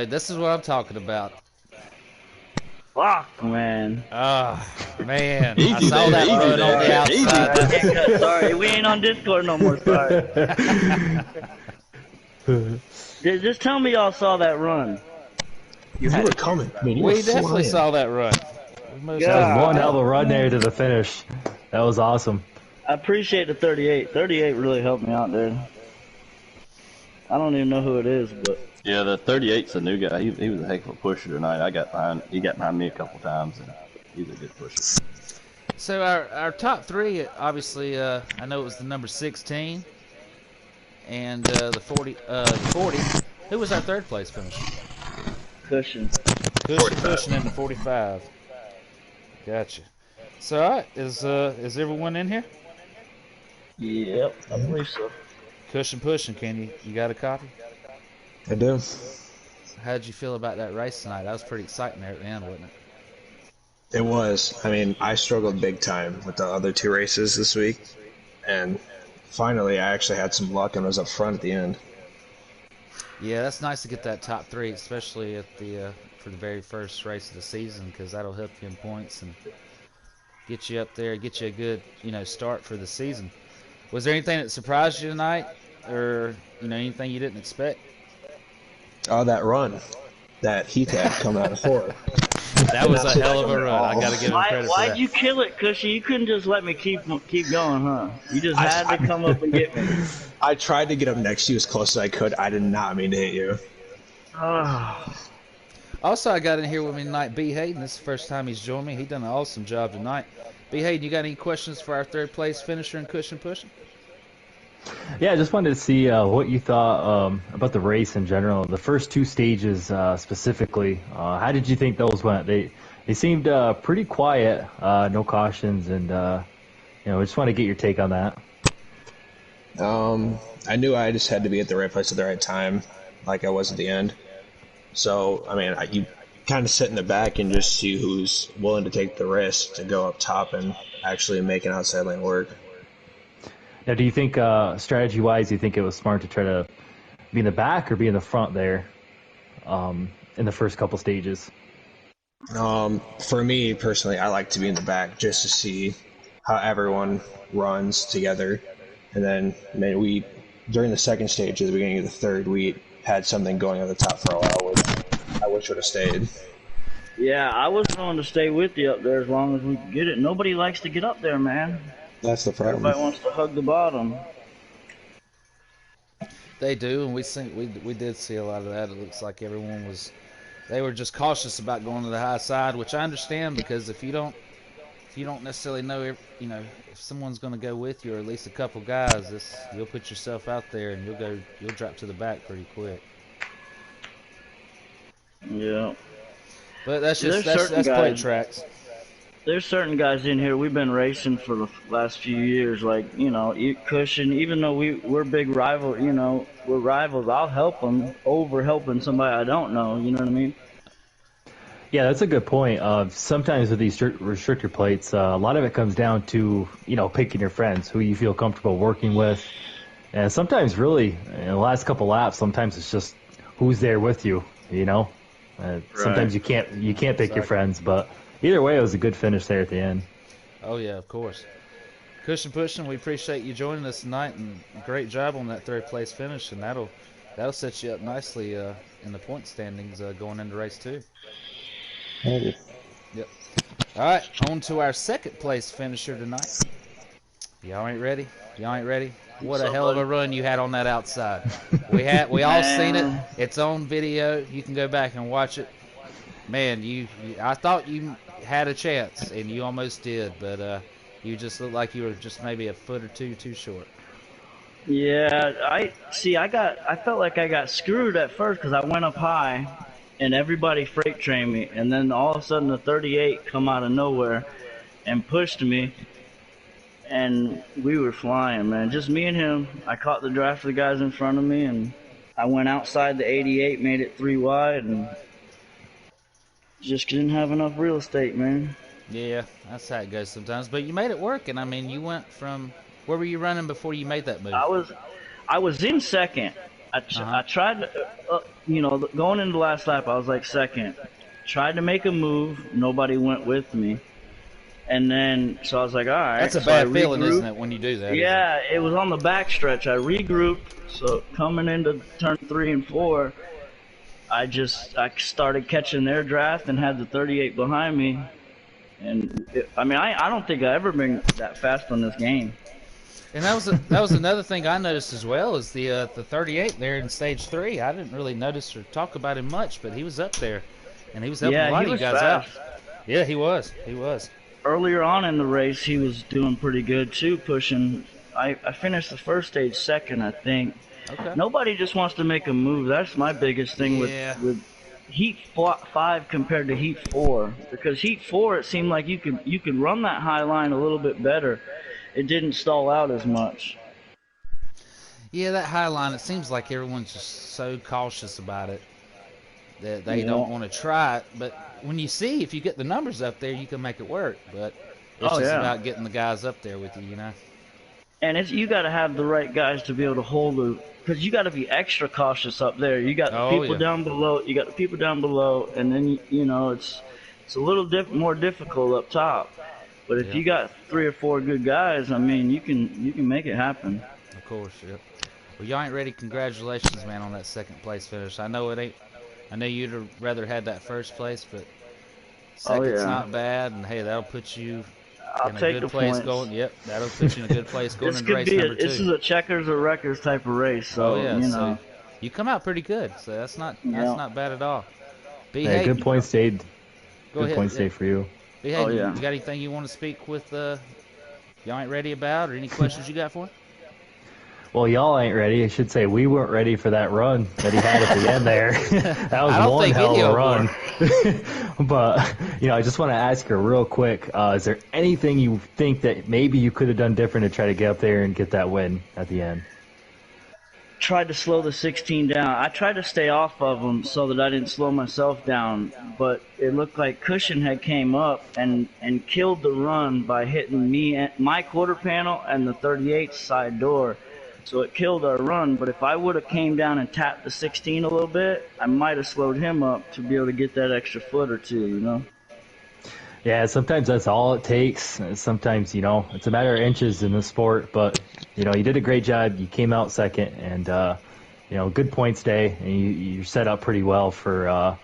This is what I'm talking about. Fuck, man. Man. Easy I saw there, that easy run on the there, outside. I can't cut. Sorry, we ain't on Discord no more. Sorry. Just tell me y'all saw that run. You were coming. I mean, you We were definitely flying. saw that run. That was one hell of a run there to the finish. That was awesome. I appreciate the 38. 38 really helped me out there. I don't even know who it is, but Yeah, the 38's a new guy. He was a heck of a pusher tonight. He got behind me a couple times, and he's a good pusher. So our top 3, obviously, I know it was the number 16 and the 40. Who was our third place finisher? Cushion. Cushion in the 45. Gotcha. So, all right, is everyone in here? Yep, I believe so. Cushion pushing. Can you got a copy? I do. How'd you feel about that race tonight? That was pretty exciting there at the end, wasn't it? It was. I mean, I struggled big time with the other 2 races this week, and finally I actually had some luck and was up front at the end. Yeah, that's nice to get that top 3, especially at the for the very first race of the season, because that'll help you in points and get you up there, get you a good start for the season. Was there anything that surprised you tonight, or anything you didn't expect? Oh, that run, that heat tag coming out of 4. That was a hell of a run. I got to give him credit for Why'd that. you kill it, Cushy? You couldn't just let me keep going, huh? You just had to come up and get me. I tried to get up next to you as close as I could. I did not mean to hit you. Also, I got in here with me tonight, B. Hayden. This is the first time he's joined me. He done an awesome job tonight. B. Hayden, you got any questions for our third place finisher in cushion pushing? Yeah, I just wanted to see what you thought about the race in general. The first 2 stages specifically, how did you think those went? They seemed pretty quiet, no cautions, and I just want to get your take on that. I knew I just had to be at the right place at the right time, like I was at the end. So, I mean, you kind of sit in the back and just see who's willing to take the risk to go up top and actually make an outside lane work. Now, do you think, strategy-wise, do you think it was smart to try to be in the back or be in the front there in the first couple stages? For me, personally, I like to be in the back just to see how everyone runs together. And then, during the second stage, at the beginning of the third, we had something going at the top for a while, which I wish would have stayed. Yeah, I was willing to stay with you up there as long as we could get it. Nobody likes to get up there, man. That's the problem. Everybody wants to hug the bottom. They do, and we did see a lot of that. It looks like they were just cautious about going to the high side, which I understand, because if you don't necessarily know, if someone's going to go with you, or at least a couple guys, you'll put yourself out there and you'll drop to the back pretty quick. Yeah. But that's There's that's certain plate guys- tracks. there's certain guys in here we've been racing for the last few years, like Cushion. Even though we're big rival, we're rivals. I'll help them over helping somebody I don't know. You know what I mean? Yeah, that's a good point. Sometimes with these restrictor plates, a lot of it comes down to picking your friends, who you feel comfortable working with, and sometimes really in the last couple laps, sometimes it's just who's there with you. Sometimes you can't pick your friends, but either way, it was a good finish there at the end. Oh yeah, of course. Cushion Pushing, we appreciate you joining us tonight, and great job on that third place finish, and that'll set you up nicely in the point standings going into race 2. Maybe. Yep. All right, on to our second place finisher tonight. Y'all ain't ready? Y'all ain't ready? What a hell of a run you had on that outside. We all seen it. It's on video. You can go back and watch it. Man, I thought you had a chance, and you almost did, but you just looked like you were just maybe a foot or two too short. Yeah, I felt like I got screwed at first because I went up high, and everybody freight trained me, and then all of a sudden the 38 come out of nowhere and pushed me, and we were flying, man. Just me and him. I caught the draft of the guys in front of me, and I went outside the 88, made it 3 wide, and just didn't have enough real estate, man. Yeah, that's how it goes sometimes. But you made it work, and I mean, you went from where were you running before you made that move? I was in second. I tried, going into the last lap, I was like second. Tried to make a move, nobody went with me. And then, so I was like, all right. That's a bad feeling, isn't it, when you do that? Yeah, it was on the back stretch. I regrouped, so coming into turn 3 and 4, I started catching their draft and had the 38 behind me. And, I don't think I've ever been that fast on this game. And that was another thing I noticed as well, is the 38 there in stage 3. I didn't really notice or talk about him much, but he was up there, and he was helping a lot of you guys out. Yeah, he was. Earlier on in the race, he was doing pretty good too, pushing. I finished the first stage second, I think. Okay. Nobody just wants to make a move. That's my biggest thing with Heat 5 compared to Heat 4. Because Heat 4, it seemed like you could run that high line a little bit better. It didn't stall out as much. Yeah, that high line, it seems like everyone's just so cautious about it that they don't want to try it. But when you see, if you get the numbers up there, you can make it work. But it's just about getting the guys up there with you, And you got to have the right guys to be able to hold because you got to be extra cautious up there. You got the people down below. You got the people down below, and then it's a little more difficult up top. But if you got 3 or 4 good guys, you can make it happen. Of course, yeah. Well, y'all ain't ready. Congratulations, man, on that second place finish. I know it ain't. I know you'd have rather had that first place, but second's not bad, and hey, that'll put you in a good place going. Yep, that'll put you in a good place going into race number 2. This is a checkers or wreckers type of race, so so you come out pretty good. So that's not bad at all. Good point stayed. Good point stayed for you. You got anything you want to speak with y'all ain't ready about, or any questions you got for him? Well, y'all ain't ready. I should say we weren't ready for that run that he had at the end there. That was one hell of a run. But, I just want to ask you real quick, is there anything you think that maybe you could have done different to try to get up there and get that win at the end? Tried to slow the 16 down. I tried to stay off of them so that I didn't slow myself down, but it looked like Cushion had came up and killed the run by hitting me, my quarter panel, and the 38 side door. So it killed our run, but if I would have came down and tapped the 16 a little bit, I might have slowed him up to be able to get that extra foot or two, Yeah, sometimes that's all it takes. Sometimes, it's a matter of inches in the sport, but, you did a great job. You came out second, and, good points day, and you're set up pretty well for,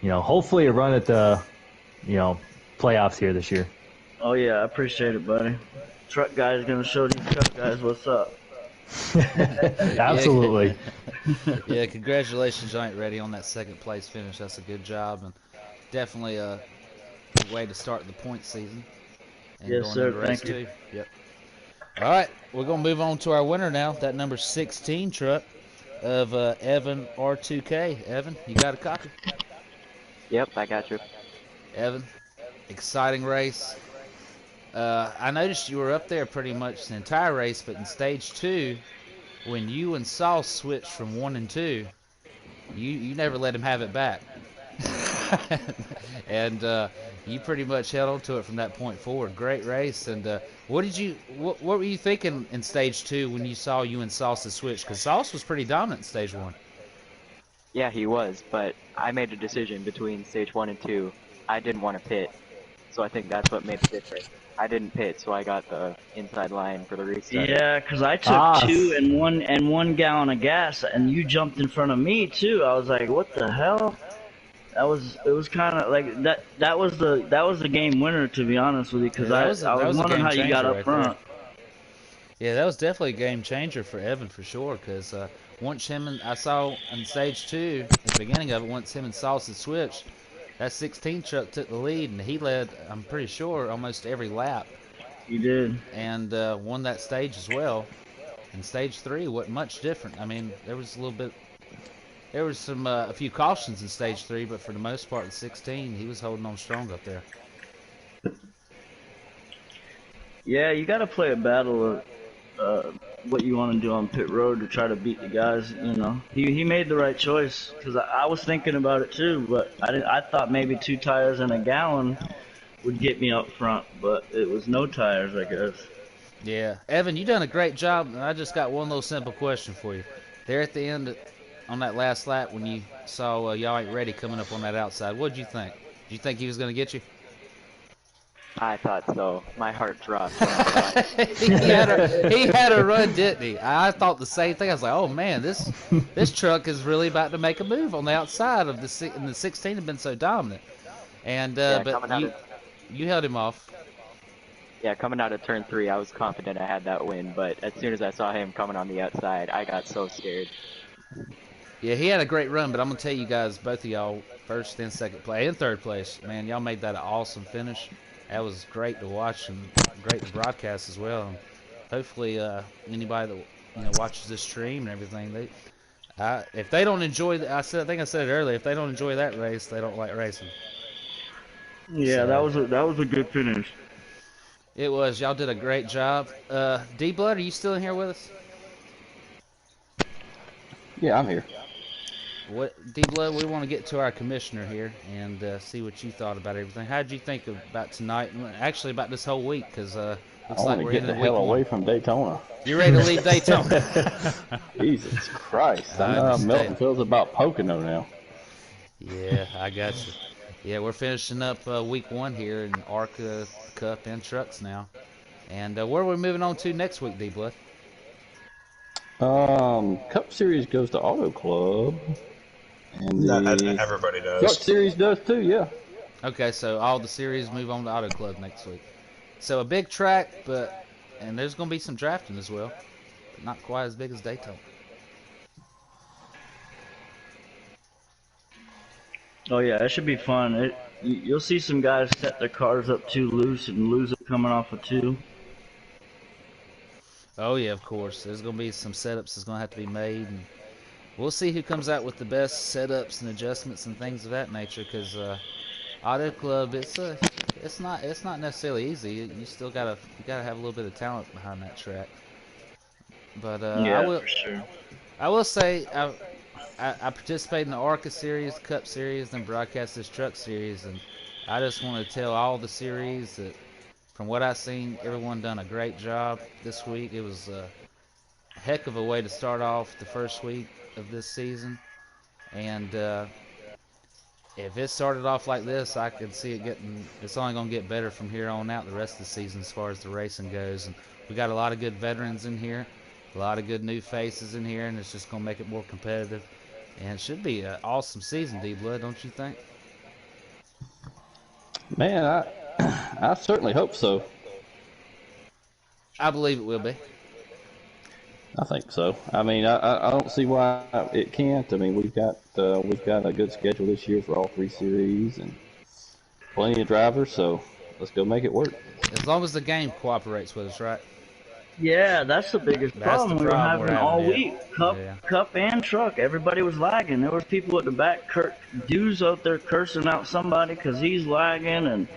hopefully a run at the, playoffs here this year. Oh, yeah, I appreciate it, buddy. Truck guy is going to show these truck guys what's up. Absolutely. Yeah, congratulations, y'all ain't ready on that second place finish. That's a good job, and definitely a good way to start the point season. And yes, sir. Thank you. Yep. All right, we're gonna move on to our winner now. That number 16 truck of Evan R2K. Evan, you got a copy? Yep, I got you. Evan, exciting race. I noticed you were up there pretty much the entire race, but in stage 2, when you and Sauce switched from 1 and 2, you never let him have it back. And you pretty much held on to it from that point forward. Great race. And what were you thinking in stage 2 when you saw you and Sauce switch? Because Sauce was pretty dominant in stage 1. Yeah, he was, but I made a decision between stage 1 and 2. I didn't want to pit, so I think that's what made the difference. I didn't pit, so I got the inside line for the restart. Yeah, because I took 2 and 1 gallon of gas, and you jumped in front of me too. I was like, what the hell? It was kind of like that. That was the game winner, to be honest with you, because I was wondering how you got up front. Yeah, that was definitely a game changer for Evan for sure. Because once I saw in stage 2 at the beginning of it, once him and Sauce had switched, that 16 truck took the lead, and he led, I'm pretty sure, almost every lap. He did, and won that stage as well. And stage 3 wasn't much different. I mean, there was a few cautions in stage 3, but for the most part, in 16, he was holding on strong up there. Yeah, you got to play a battle of what you want to do on pit road to try to beat the guys. You know, he made the right choice, because I was thinking about it too, but I thought maybe 2 tires and a gallon would get me up front, but it was no tires, I guess. Yeah, Evan, you done a great job, and I just got one little simple question for you. There at the end, on that last lap, when you saw Y'all Ain't Ready coming up on that outside, what did you think? Did you think he was going to get you? I thought so. My heart dropped. he had a run, didn't he? I thought the same thing. I was like, oh man, this truck is really about to make a move on the outside of and the 16 had been so dominant. And yeah, but you held him off. Yeah, coming out of turn 3, I was confident I had that win, but as soon as I saw him coming on the outside, I got so scared. Yeah, he had a great run, but I'm going to tell you guys, both of y'all, first and second place, and third place, man, y'all made that an awesome finish. That was great to watch and great to broadcast as well. And hopefully, anybody that watches this stream and everything, if they don't enjoy, I think I said it earlier, if they don't enjoy that race, they don't like racing. Yeah, so, that was a good finish. It was. Y'all did a great job. D-Blood, are you still in here with us? Yeah, I'm here. D-Blood, we want to get to our commissioner here and see what you thought about everything. How did you think about tonight, and actually about this whole week? Because looks like we're getting the hell away from Daytona. You ready to leave Daytona? Jesus Christ. I know how Milton feels about Pocono now. Yeah, I got you. Yeah, we're finishing up week 1 here in ARCA, Cup, and Trucks now. And where are we moving on to next week, D-Blood? Cup Series goes to Auto Club. And everybody does. Truck Series does too, yeah. Okay, so all the series move on to Auto Club next week. So a big track, and there's going to be some drafting as well, but not quite as big as Daytona. Oh yeah, that should be fun. You'll see some guys set their cars up too loose and lose it coming off of 2. Oh yeah, of course. There's going to be some setups that's going to have to be made, and we'll see who comes out with the best setups and adjustments and things of that nature. Because Auto Club, it's not necessarily easy. You still gotta have a little bit of talent behind that track. But yeah, for sure. I will say I participated in the ARCA series, Cup series, then broadcast this Truck series, and I just want to tell all the series that from what I've seen, everyone done a great job this week. It was a heck of a way to start off the first week of this season, and if it started off like this, I could see it's only going to get better from here on out the rest of the season as far as the racing goes. And we got a lot of good veterans in here, a lot of good new faces in here, and it's just going to make it more competitive. And it should be an awesome season, D-Blood, don't you think? Man, I certainly hope so. I believe it will be. I think so. I mean, I don't see why it can't. I mean, we've got a good schedule this year for all 3 series and plenty of drivers, so let's go make it work. As long as the game cooperates with us, right? Yeah, that's the biggest problem we were having all week. Cup and Truck, everybody was lagging. There was people at the back, dudes out there cursing out somebody because he's lagging, and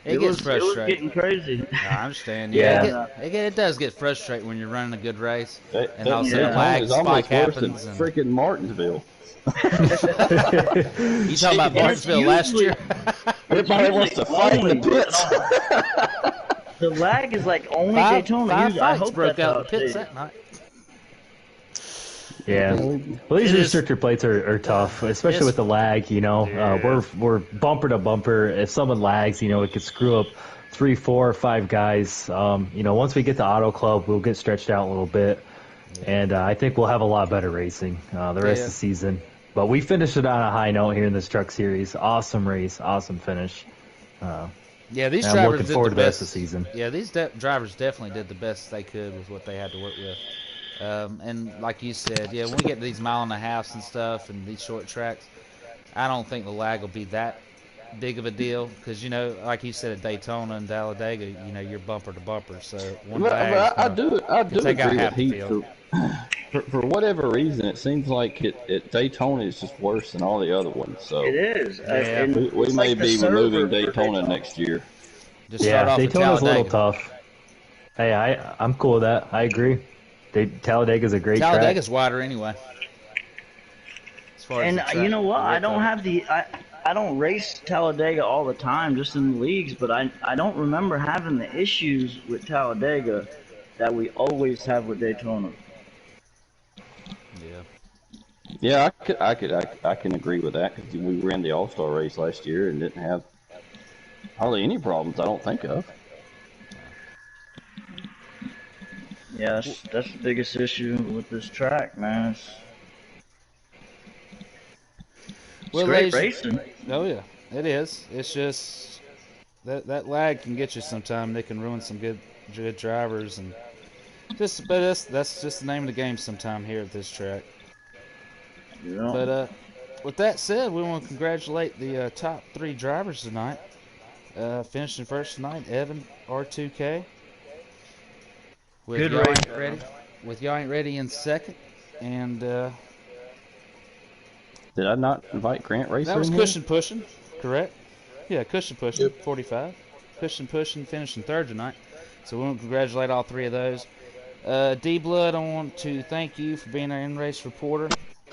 It It gets was frustrating. getting crazy. I understand. Yeah. Yeah, it does get frustrating when you're running a good race, and That all of a Yeah. sudden a lag is spike almost worse than happens. And freaking Martinsville. you talking about And it's Martinsville last year? Everybody wants to fight in the only- pits. The lag is like only five Daytona. five Usually, I fights hope broke that's out how in the pits it stays. that night. Yeah. Well, these It is- restrictor plates are tough, especially It's- with the lag. You know, we're bumper to bumper. If someone lags, you know, it could screw up 3, 4, 5 guys. You know, once we get to Auto Club, we'll get stretched out a little bit, and I think we'll have a lot better racing the rest of the season. But we finished it on a high note here in this Truck Series. Awesome race, awesome finish. Yeah, these I'm drivers looking did forward the to the rest best. of the season. Yeah, these drivers definitely did the best they could with what they had to work with. And like you said, yeah, when we get to these 1.5 miles and stuff and these short tracks, I don't think the lag will be that big of a deal because, you know, like you said at Daytona and Talladega, you know, you're bumper to bumper. So one lag I do take out agree half with the Heath. field. For whatever reason, it seems like it Daytona is just worse than all the other ones. So It is. Yeah. And we it's may like the be removing server for Daytona next year. Just start Yeah, off at Daytona's a little Talladega. tough. Hey, I'm cool with that. I agree. Talladega's a great track. Talladega's wider anyway. As far as And the track, you know what? the I width don't of it. have I don't race Talladega all the time, just in the leagues, but I don't remember having the issues with Talladega that we always have with Daytona. Yeah. Yeah, I can agree with that because we ran the All-Star race last year and didn't have hardly any problems. I don't think of. Yeah, that's the biggest issue with this track, man. It's Well, great ladies- racing. Oh yeah, it is. It's just that lag can get you sometime. They can ruin some good drivers and that's just the name of the game sometime here at this track. Yeah. But with that said, we want to congratulate the top 3 drivers tonight. Finishing first tonight, Evan R2K. With Good Y'all race, Ain't Ready. With Y'all Ain't Ready in second, and Did I not invite Grant Racer? that was in here? Cushion Pushing, correct? Yeah, Cushion Pushing, 45. Cushion Pushing finishing third tonight. So we want to congratulate all 3 of those. D-Blood, I want to thank you for being our in-race reporter.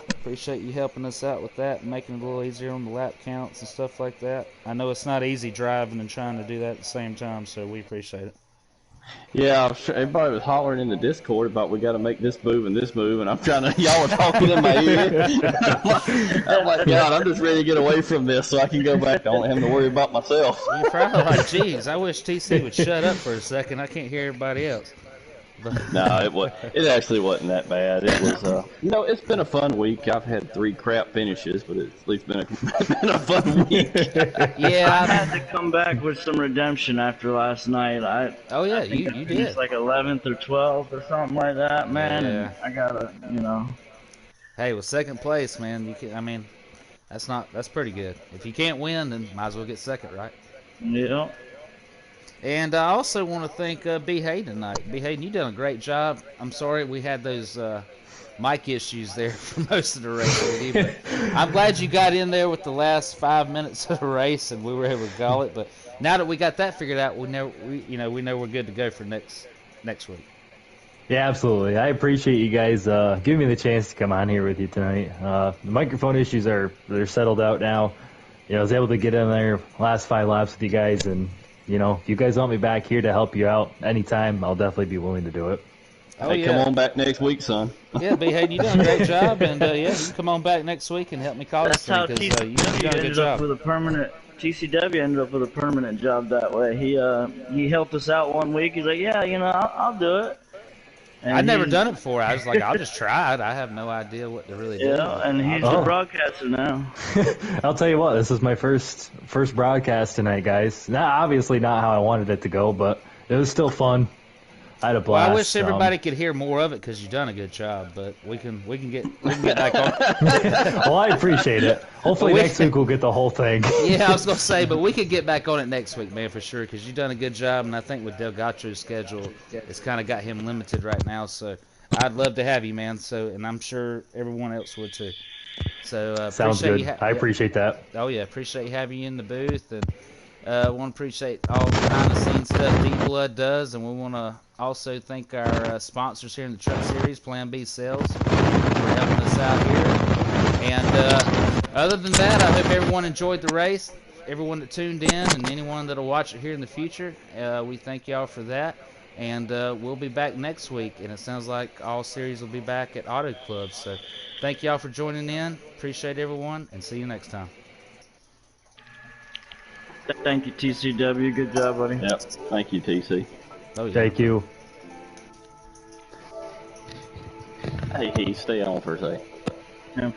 Appreciate you helping us out with that and making it a little easier on the lap counts and stuff like that. I know it's not easy driving and trying to do that at the same time, so we appreciate it. Yeah, I'm sure everybody was hollering in the Discord about we got to make this move, and I'm trying to. Y'all were talking in my ear. I'm like, God, I'm just ready to get away from this so I can go back to only having to worry about myself. You're probably like, geez, I wish TC would shut up for a second. I can't hear everybody else. But No, it actually wasn't that bad. It was, it's been a fun week. I've had 3 crap finishes, but it's at least been a fun week. yeah, I had to come back with some redemption after last night. oh yeah, I think you I did. finished like 11th or 12th or something like that, man. Yeah. And I gotta, Hey, with second place, man, you can. I mean, that's pretty good. If you can't win, then might as well get second, right? Yeah. And I also want to thank B. Hayden tonight. B. Hayden, you done a great job. I'm sorry we had those mic issues there for most of the race with you, but I'm glad you got in there with the last 5 minutes of the race and we were able to call it. But now that we got that figured out, we know we're good to go for next week. Yeah, absolutely. I appreciate you guys giving me the chance to come on here with you tonight. The microphone issues they're settled out now. I was able to get in there last 5 laps with you guys, and if you guys want me back here to help you out anytime, I'll definitely be willing to do it. Oh, Hey, yeah. come on back next week, son. Yeah, B. Hayden, you done a great job, and you can come on back next week and help me call That's this how thing because you done a good ended up job. with a permanent. TCW ended up with a permanent job that way. He helped us out one week. He's like, yeah, I'll do it. And I'd never he's- done it before. I was like, I'll just try it. I have no idea what to really do. Yeah, and he's Oh. the broadcaster now. I'll tell you what, this is my first broadcast tonight, guys. Obviously not how I wanted it to go, but it was still fun. I had a Well, blast. I wish everybody could hear more of it because you've done a good job. But we can get back on. Well, I appreciate it. Hopefully We- next week we'll get the whole thing. Yeah, I was gonna say, but we could get back on it next week, man, for sure. Because you've done a good job, and I think with Delgatro's schedule, it's kind of got him limited right now. So I'd love to have you, man. So, and I'm sure everyone else would too. So Sounds appreciate good. you I appreciate that. Oh yeah, appreciate having you in the booth, and Want to appreciate all the behind-the-scenes stuff D-Blood does, and we want to also thank our sponsors here in the Truck Series, Plan B Sales, for helping us out here. And other than that, I hope everyone enjoyed the race, everyone that tuned in, and anyone that'll watch it here in the future. We thank y'all for that. And we'll be back next week, and it sounds like all series will be back at Auto Club. So thank y'all for joining in. Appreciate everyone, and see you next time. Thank you, TCW. Good job, buddy. Yep. Thank you, TC. Oh, yeah. Thank you. Hey, Heath, stay on for a second. Yeah.